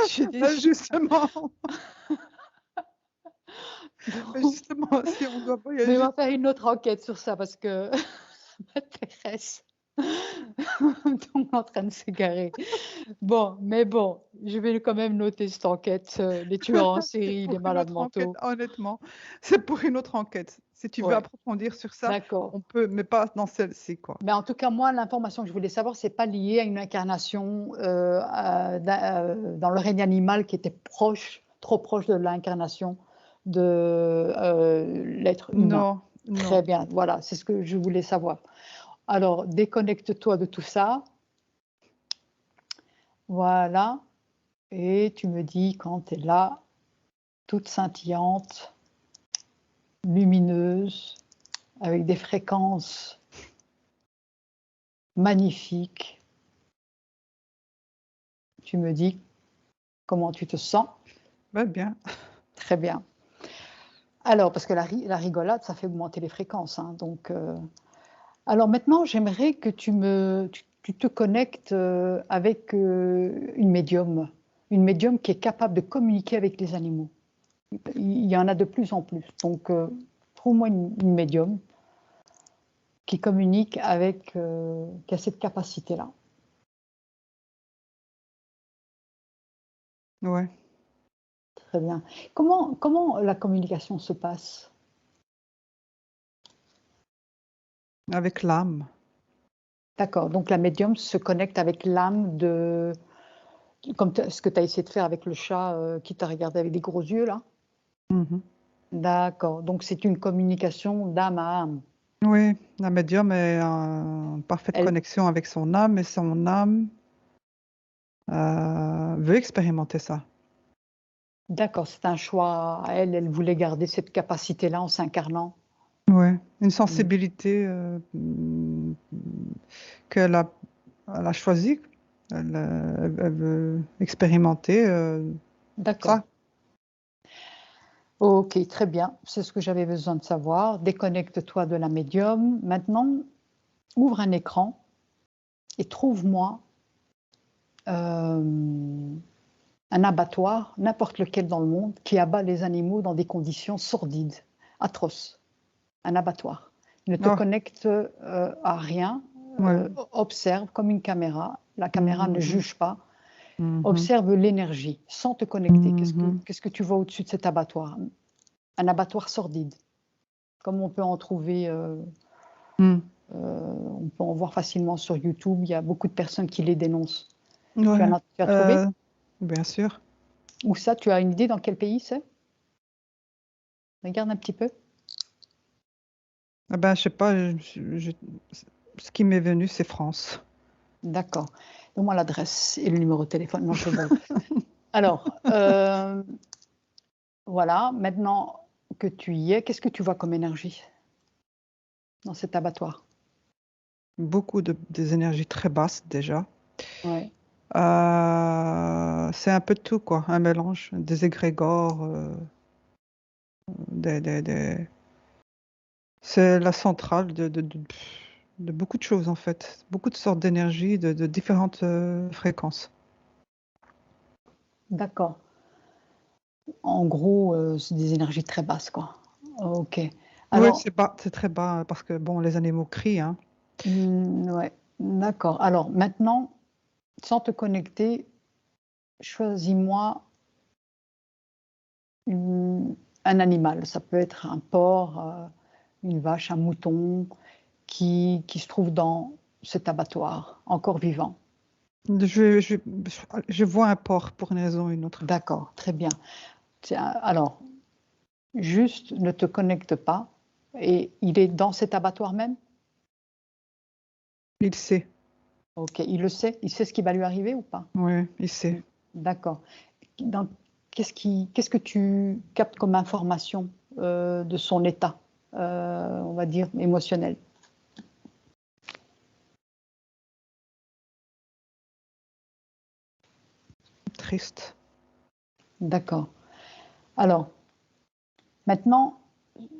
Je suis désolée. justement, Bon, justement, si on doit mais on voyager. va faire une autre enquête sur ça parce que ça m'intéresse. On est en train de s'égarer. Bon, mais bon, je vais quand même noter cette enquête, les tueurs en C'est série, pour les une malades autre enquête, mentaux. honnêtement. C'est pour une autre enquête. Si tu veux Ouais, approfondir sur ça, d'accord. on peut, mais pas dans celle-ci, quoi. Mais en tout cas, moi, l'information que je voulais savoir, c'est pas lié à une incarnation dans le règne animal qui était proche, trop proche de l'incarnation de l'être humain. Non, non. Très bien, voilà, c'est ce que je voulais savoir. Alors, déconnecte-toi de tout ça. Voilà. Et tu me dis quand tu es là, toute scintillante, lumineuse, avec des fréquences magnifiques. Tu me dis comment tu te sens. Va bien. Très bien. Alors, parce que la rigolade, ça fait augmenter les fréquences. Hein, donc, alors maintenant, j'aimerais que tu te connectes avec une médium qui est capable de communiquer avec les animaux. Il y en a de plus en plus. Donc, trouve-moi une médium qui communique avec, qui a cette capacité-là. Ouais. Très bien. Comment la communication se passe? Avec l'âme. D'accord. Donc la médium se connecte avec l'âme de, comme ce que tu as essayé de faire avec le chat qui t'a regardé avec des gros yeux là. Mhm. D'accord. Donc c'est une communication d'âme à âme. Oui, la médium est en parfaite Elle, connexion avec son âme et son âme veut expérimenter ça. d'accord, c'est un choix à elle. Elle voulait garder cette capacité-là en s'incarnant. Ouais, une Mm. sensibilité qu'elle a, elle a choisie. Elle veut expérimenter D'accord. ça. Ok, très bien. C'est ce que j'avais besoin de savoir. Déconnecte-toi de la médium. Maintenant, ouvre un écran et trouve-moi euh, un abattoir, n'importe lequel dans le monde, qui abat les animaux dans des conditions sordides, atroces. Un abattoir. Ne te Oh, connecte à rien, ouais. observe comme une caméra. La caméra ne Mhm, juge pas. mhm, Observe l'énergie sans te connecter. mhm, Qu'est-ce que tu vois au-dessus de cet abattoir? Un abattoir sordide, comme on peut en trouver, mhm. on peut en voir facilement sur YouTube. Il y a beaucoup de personnes qui les dénoncent. Ouais, Tu as trouvé? bien sûr. Ou ça, tu as une idée dans quel pays c'est? Regarde un petit peu. Ah ben, je sais pas, ce qui m'est venu, c'est France. D'accord. Donne-moi l'adresse et le numéro de téléphone. Non, je rigole. Alors, voilà. Maintenant que tu y es, qu'est-ce que tu vois comme énergie dans cet abattoir? Beaucoup des énergies très basses déjà. Ouais. C'est un peu de tout, quoi. Un mélange, des égrégores, des. C'est la centrale de beaucoup de choses, en fait. Beaucoup de sortes d'énergie, de différentes fréquences. D'accord. En gros, c'est des énergies très basses, quoi. Ok. Oui, Alors, c'est bas, c'est très bas, parce que, bon, les animaux crient, hein. ouais. D'accord. Alors, maintenant, sans te connecter, choisis-moi un animal. Ça peut être un porc, une vache, un mouton, qui se trouve dans cet abattoir, encore vivant. Je, je, je vois un porc pour une raison ou une autre. D'accord, très bien. Tiens, alors, juste ne te connecte pas. Et il est dans cet abattoir même? Il sait, Ok, il sait ce qui va lui arriver ou pas? oui, il sait. D'accord. Donc, qu'est-ce que tu captes comme information de son état, on va dire, émotionnel? Triste. D'accord. Alors, maintenant,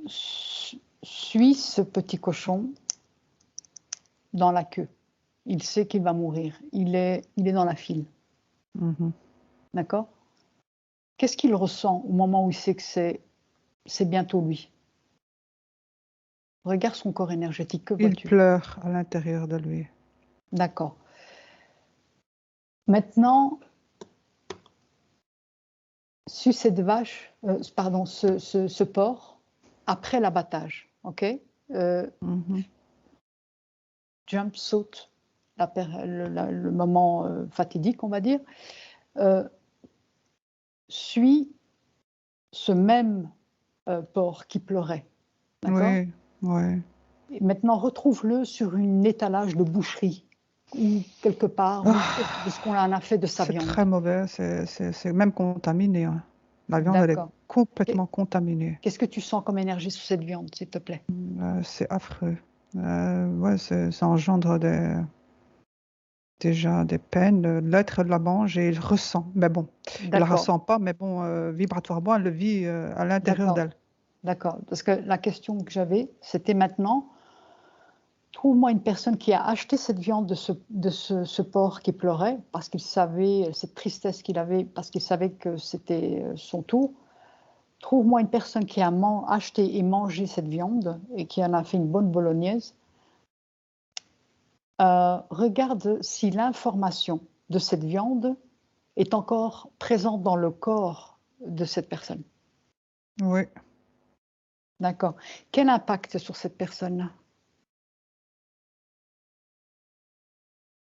suis ce petit cochon dans la queue. Il sait qu'il va mourir. Il est dans la file. Mhm. D'accord? Qu'est-ce qu'il ressent au moment où il sait que c'est bientôt lui? Regarde son corps énergétique, que Il vois-tu? pleure à l'intérieur de lui. D'accord. Maintenant, cette vache, pardon, ce porc, après l'abattage, ok? Mhm. Jump, saute le moment fatidique, on va dire, suit ce même porc qui pleurait, d'accord? Oui, oui. Et maintenant, retrouve-le sur une étalage de boucherie ou quelque part de ce qu'on en a fait de sa C'est viande. très mauvais, c'est même contaminé, hein. La viande, elle est D'accord. complètement contaminée. Qu'est-ce que tu sens comme énergie sur cette viande, s'il te plaît? C'est affreux. Ouais, ça engendre déjà des peines. L'être la mange et il ressent. Mais bon, il ne la D'accord, ressent pas, mais bon, vibratoirement, elle le vit à l'intérieur d'accord, d'elle. d'accord. Parce que la question que j'avais, c'était maintenant, trouve-moi une personne qui a acheté cette viande de ce porc qui pleurait parce qu'il savait cette tristesse qu'il avait, parce qu'il savait que c'était son tour. Trouve-moi une personne qui a acheté et mangé cette viande et qui en a fait une bonne bolognaise. Regarde si l'information de cette viande est encore présente dans le corps de cette personne. Oui, D'accord. Quel impact sur cette personne-là?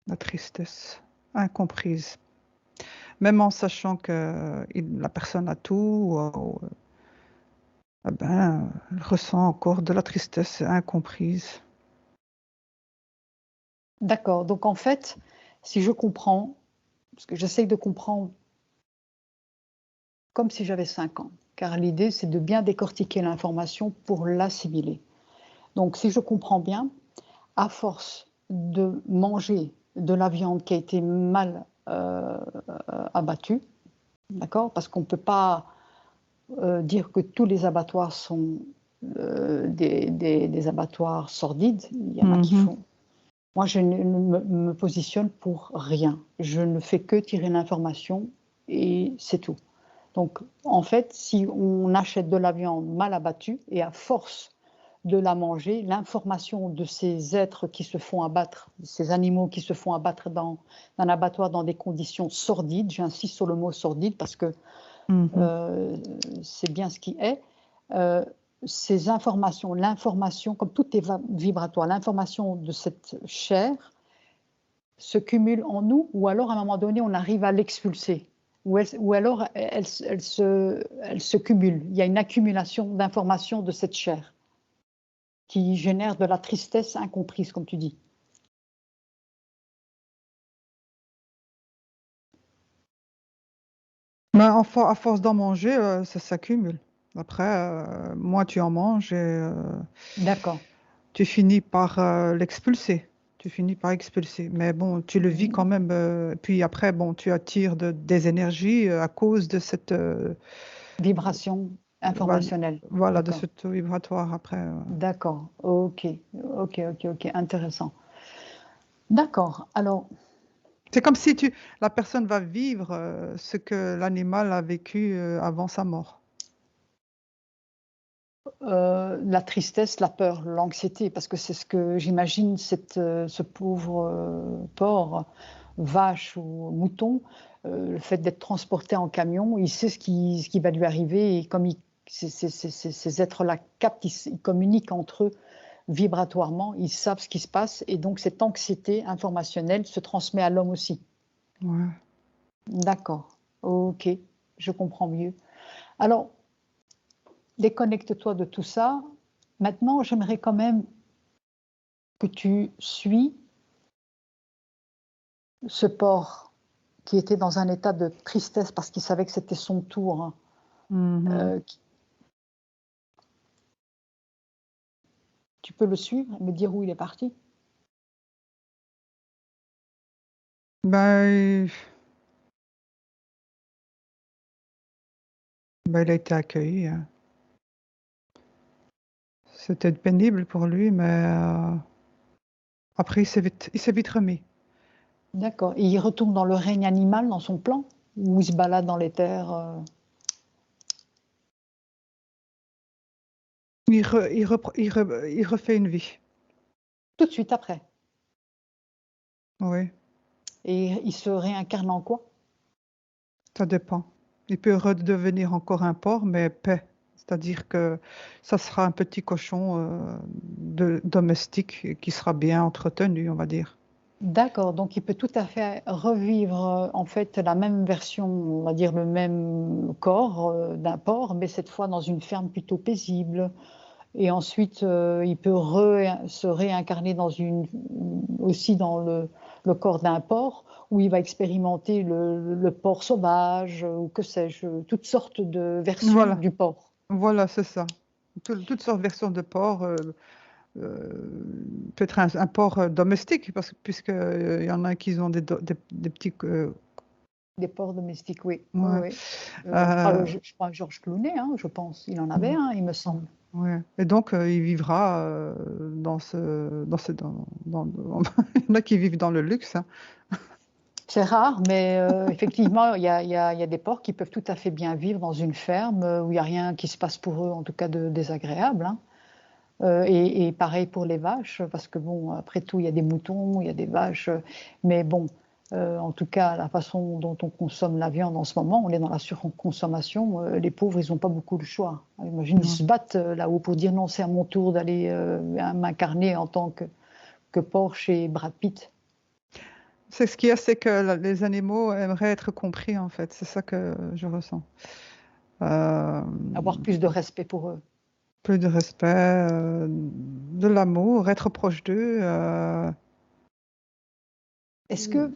la tristesse incomprise. Même en sachant que la personne a tout, eh ben, elle ressent encore de la tristesse incomprise. D'accord. Donc en fait, si je comprends, parce que j'essaye de comprendre comme si j'avais 5 ans, car l'idée c'est de bien décortiquer l'information pour l'assimiler. Donc si je comprends bien, à force de manger de la viande qui a été mal abattue, d'accord, parce qu'on ne peut pas dire que tous les abattoirs sont des abattoirs sordides. Il y en a qui Mhm. font. Moi, je ne me positionne pour rien. Je ne fais que tirer l'information et c'est tout. Donc, en fait, si on achète de la viande mal abattue et à force de la manger, l'information de ces êtres qui se font abattre, ces animaux qui se font abattre dans un abattoir dans des conditions sordides, j'insiste sur le mot sordide parce que Mhm. c'est bien ce qui est, euh, ces informations, l'information, comme tout est vibratoire, l'information de cette chair se cumule en nous ou alors à un moment donné on arrive à l'expulser ou alors elle se cumule. Il y a une accumulation d'informations de cette chair qui génère de la tristesse incomprise, comme tu dis. Mais à force d'en manger, ça s'accumule. Après, moins tu en manges et D'accord. tu finis par l'expulser. Tu finis par expulser. Mais bon, tu le vis quand même. Puis après, bon, tu attires des énergies à cause de cette, Vibration voilà, informationnelle. voilà, de D'accord. ce taux vibratoire après. D'accord. Ok. Ok. Ok. Ok. Intéressant. D'accord. Alors, C'est comme si la personne va vivre ce que l'animal a vécu avant sa mort. la tristesse, la peur, l'anxiété, parce que c'est ce que j'imagine ce pauvre porc, vache ou mouton, le fait d'être transporté en camion, il sait ce qui va lui arriver et comme ces êtres-là captent, ils communiquent entre eux vibratoirement, ils savent ce qui se passe et donc cette anxiété informationnelle se transmet à l'homme aussi. Ouais. D'accord, ok, je comprends mieux. Alors, déconnecte-toi de tout ça. Maintenant, j'aimerais quand même que tu suis ce porc qui était dans un état de tristesse parce qu'il savait que c'était son tour, hein. Mhm. Euh, tu peux le suivre et me dire où il est parti? Ben, il a été accueilli, hein. C'était pénible pour lui, mais après, il s'est vite remis. D'accord. Et il retourne dans le règne animal, dans son plan, ou il se balade dans les terres Il refait une vie. tout de suite après? Oui, Et il se réincarne en quoi? ça dépend. Il peut redevenir encore un porc, mais paix. C'est-à-dire que ça sera un petit cochon domestique qui sera bien entretenu, on va dire. D'accord, donc il peut tout à fait revivre en fait la même version, on va dire le même corps d'un porc, mais cette fois dans une ferme plutôt paisible. Et ensuite, il peut se réincarner aussi dans le corps d'un porc, où il va expérimenter le porc sauvage, ou que sais-je, toutes sortes de versions Voilà, du porc. voilà, c'est ça. Toutes sortes de versions de porc. Peut-être un porc domestique, puisque il y en a qui ont des petits... Des porcs domestiques, oui. Oui, ouais. oui. Euh, Je crois Georges Clooney, hein, je pense. Il en avait un, il me semble. ouais. Et donc, il vivra il y en a qui vivent dans le luxe, hein. C'est rare, mais effectivement, il y a des porcs qui peuvent tout à fait bien vivre dans une ferme où il n'y a rien qui se passe pour eux, en tout cas de désagréable, hein. Et pareil pour les vaches, parce que bon, après tout, il y a des moutons, il y a des vaches, mais bon, en tout cas, la façon dont on consomme la viande en ce moment, on est dans la surconsommation. Les pauvres, ils n'ont pas beaucoup de choix. Imagine, ils Ouais. se battent là-haut pour dire non, c'est à mon tour d'aller m'incarner en tant que porc chez Brad Pitt. C'est ce qu'il y a, c'est que les animaux aimeraient être compris, en fait. C'est ça que je ressens. Euh, Avoir plus de respect pour eux. Peu de respect, de l'amour, être proche d'eux. Est-ce que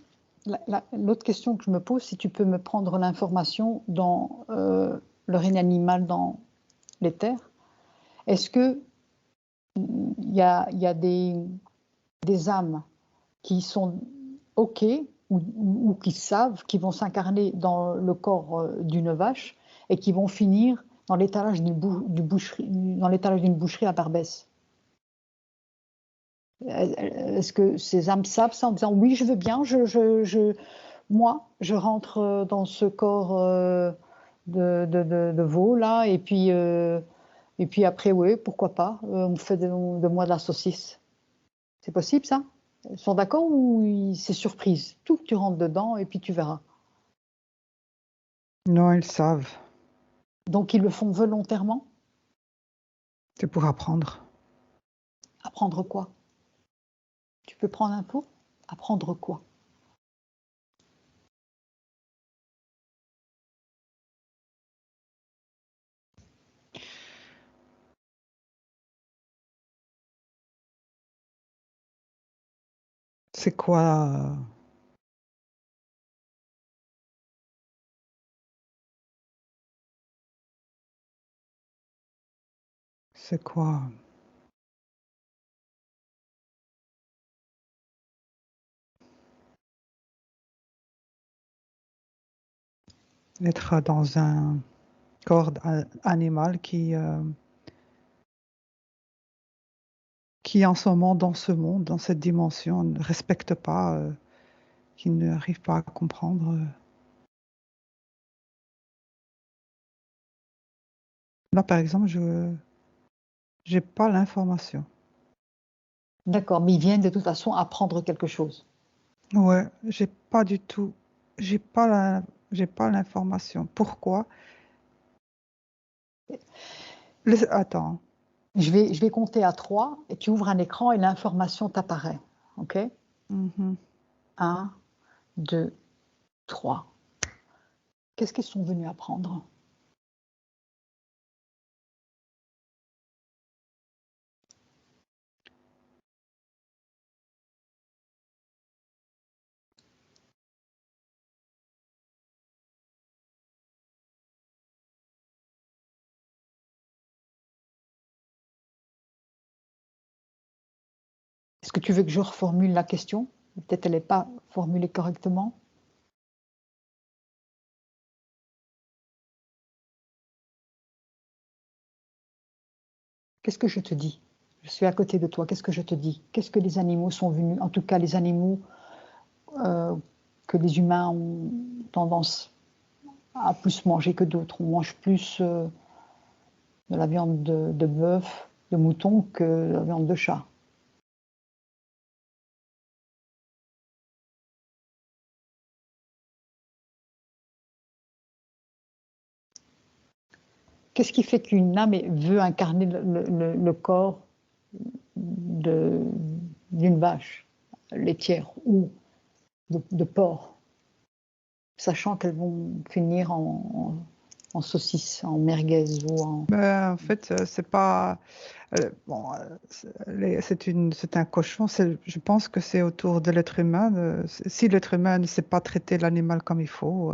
l'autre question que je me pose, si tu peux me prendre l'information dans le règne animal dans les terres, est-ce que il y a des âmes qui sont OK ou qui savent, qui vont s'incarner dans le corps d'une vache et qui vont finir dans l'étalage d'une boucherie à Barbès? Est-ce que ces âmes savent ça en disant oui, je veux bien, moi, je rentre dans ce corps de veau là, et puis après, oui, pourquoi pas, on fait de moi de la saucisse. C'est possible ça? Ils sont d'accord ou c'est surprise? Tout, tu rentres dedans et puis tu verras. Non, ils savent. Donc ils le font volontairement? C'est pour apprendre. Apprendre quoi? Tu peux prendre un pot? Apprendre quoi? C'est quoi? C'est quoi? Être dans un corps animal qui en ce moment, dans ce monde, dans cette dimension, ne respecte pas, qui n'arrive pas à comprendre. Là, par exemple, je n'ai pas l'information. D'accord, mais ils viennent de toute façon apprendre quelque chose. Ouais, j'ai pas du tout, j'ai pas l'information. Pourquoi? Attends. Je vais compter à 3 et tu ouvres un écran et l'information t'apparaît. OK? Mhm. Un, 2, 3. Qu'est-ce qu'ils sont venus apprendre? Est-ce que tu veux que je reformule la question? Peut-être elle n'est pas formulée correctement. Qu'est-ce que je te dis? Je suis à côté de toi. Qu'est-ce que je te dis? Qu'est-ce que les animaux sont venus, en tout cas les animaux euh, que les humains ont tendance à plus manger que d'autres. On mange plus de la viande de bœuf, de mouton que de la viande de chat. qu'est-ce qui fait qu'une âme veut incarner le corps d'une vache laitière ou de porc, sachant qu'elles vont finir en saucisse, en merguez ou en... Ben, en fait, c'est pas. Bon, c'est un cochon. Je pense que c'est autour de l'être humain. Si l'être humain ne sait pas traiter l'animal comme il faut,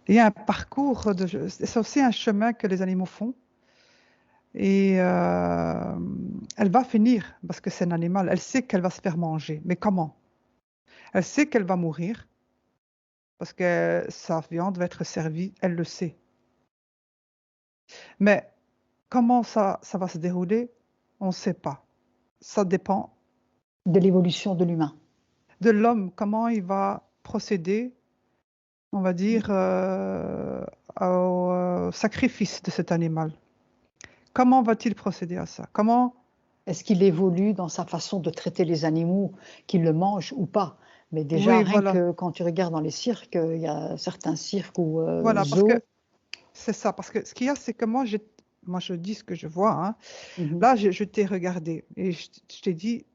il y a un parcours, c'est aussi un chemin que les animaux font. Et elle va finir, parce que c'est un animal, elle sait qu'elle va se faire manger. Mais comment? Elle sait qu'elle va mourir, parce que sa viande va être servie, elle le sait. Mais comment ça va se dérouler? On ne sait pas. Ça dépend de l'évolution de l'humain. de l'homme, comment il va procéder, on va dire, au sacrifice de cet animal. Comment va-t-il procéder à ça? Comment? Est-ce qu'il évolue dans sa façon de traiter les animaux, qu'il le mange ou pas? Mais déjà, Oui, rien voilà. que quand tu regardes dans les cirques, il y a certains cirques ou Voilà, parce que zoos. c'est ça. Parce que ce qu'il y a, c'est que moi, je dis ce que je vois, hein. Mhm. Là, je t'ai regardé et je t'ai dit,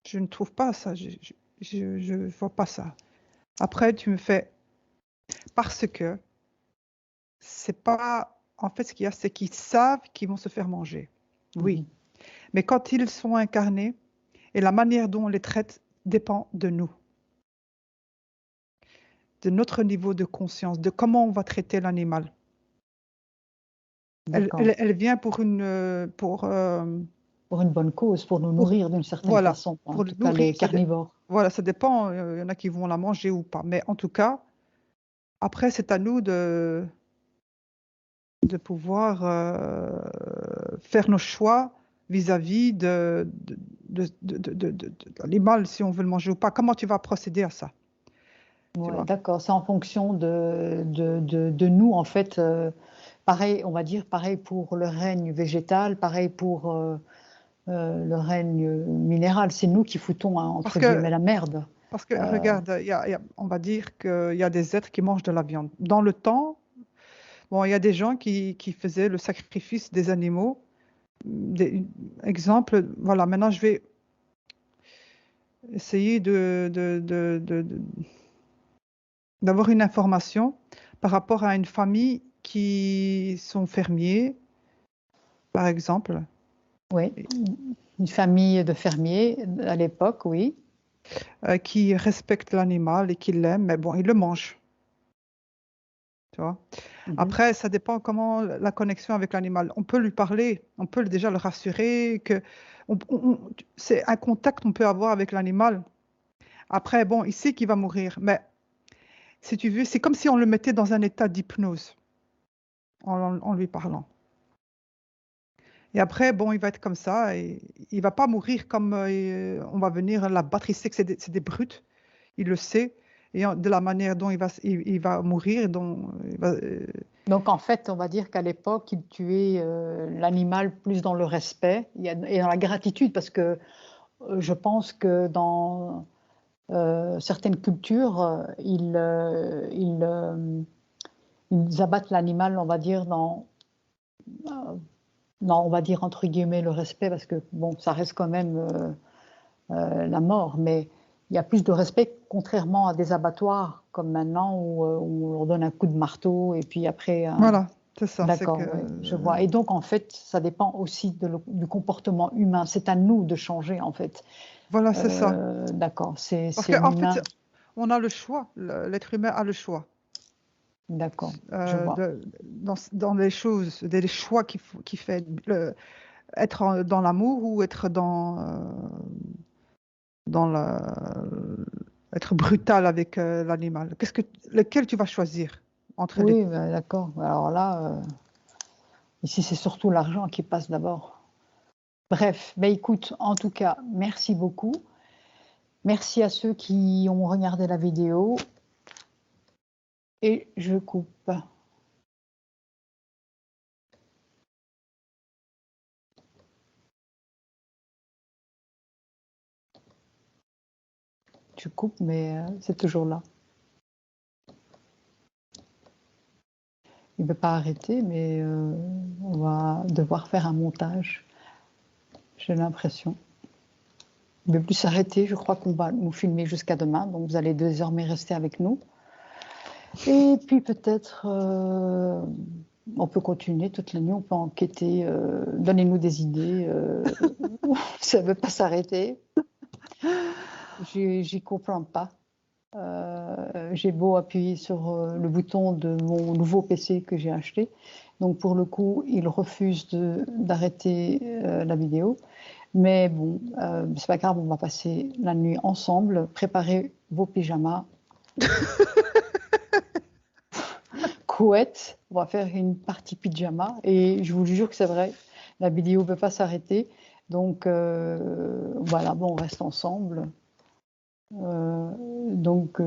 je ne trouve pas ça, je vois pas ça. Après, tu me fais, parce que c'est pas, en fait, ce qu'il y a, c'est qu'ils savent qu'ils vont se faire manger. Oui. Mhm. Mais quand ils sont incarnés, et la manière dont on les traite dépend de nous, de notre niveau de conscience, de comment on va traiter l'animal. D'accord. Elle vient pour Pour une bonne cause, pour nous pour- nourrir d'une certaine voilà, façon, en pour le tout cas les nourrir. carnivores. Voilà, ça dépend. Il y en a qui vont la manger ou pas. Mais en tout cas, après, c'est à nous de pouvoir faire nos choix vis-à-vis de l'animal, si on veut le manger ou pas. Comment tu vas procéder à ça, tu Ouais, vois? d'accord. C'est en fonction de nous, en fait. Pareil, on va dire, pareil pour le règne végétal, pareil pour le règne minéral. C'est nous qui foutons, hein, Parce entre que guillemets, la merde. Parce que Euh, regarde, on va dire qu'il y a des êtres qui mangent de la viande. Dans le temps, bon, il y a des gens qui faisaient le sacrifice des animaux. Exemple, voilà, maintenant je vais essayer d'avoir une information par rapport à une famille qui sont fermiers, par exemple, oui, une famille de fermiers à l'époque, oui. qui respectent l'animal et qui l'aiment, mais bon, ils le mangent, tu vois. Mhm. Après, ça dépend comment la connexion avec l'animal. On peut lui parler, on peut déjà le rassurer que c'est un contact qu'on peut avoir avec l'animal. Après, bon, il sait qu'il va mourir, mais si tu veux, c'est comme si on le mettait dans un état d'hypnose en lui parlant. Et après, bon, il va être comme ça et il va pas mourir comme on va venir l'abattre. Il sait que c'est des brutes, il le sait. Et de la manière dont il va mourir, dont Donc en fait, on va dire qu'à l'époque, ils tuaient l'animal plus dans le respect et dans la gratitude, parce que je pense que dans certaines cultures, ils abattent l'animal, on va dire, dans, on va dire entre guillemets le respect, parce que bon, ça reste quand même la mort, mais il y a plus de respect, contrairement à des abattoirs comme maintenant où on leur donne un coup de marteau et puis après voilà, c'est ça. C'est que d'accord, ouais, je vois. Et donc, en fait, ça dépend aussi du comportement humain. C'est à nous de changer, en fait. voilà, c'est ça. D'accord, Parce c'est qu'en l'humain. fait, on a le choix, l'être humain a le choix D'accord, je vois. dans les choses, des choix qui fait être dans l'amour ou être dans être brutal avec l'animal. Lequel tu vas choisir entre les Oui, deux? ben, d'accord. Alors là, ici, c'est surtout l'argent qui passe d'abord. Bref, ben écoute, en tout cas, merci beaucoup. Merci à ceux qui ont regardé la vidéo et je coupe. Tu coupes, mais c'est toujours là. Il ne veut pas arrêter, mais on va devoir faire un montage. J'ai l'impression. Il ne veut plus s'arrêter. Je crois qu'on va nous filmer jusqu'à demain. Donc, vous allez désormais rester avec nous. Et puis, peut-être, on peut continuer toute la nuit. On peut enquêter. Donnez-nous des idées. Ça ne veut pas s'arrêter. J'y comprends pas. J'ai beau appuyer sur le bouton de mon nouveau PC que j'ai acheté. Donc, pour le coup, il refuse d'arrêter la vidéo. Mais bon, c'est pas grave, on va passer la nuit ensemble. Préparez vos pyjamas. Couette, on va faire une partie pyjama. Et je vous jure que c'est vrai, la vidéo ne peut pas s'arrêter. Donc, voilà, bon, on reste ensemble. Donc,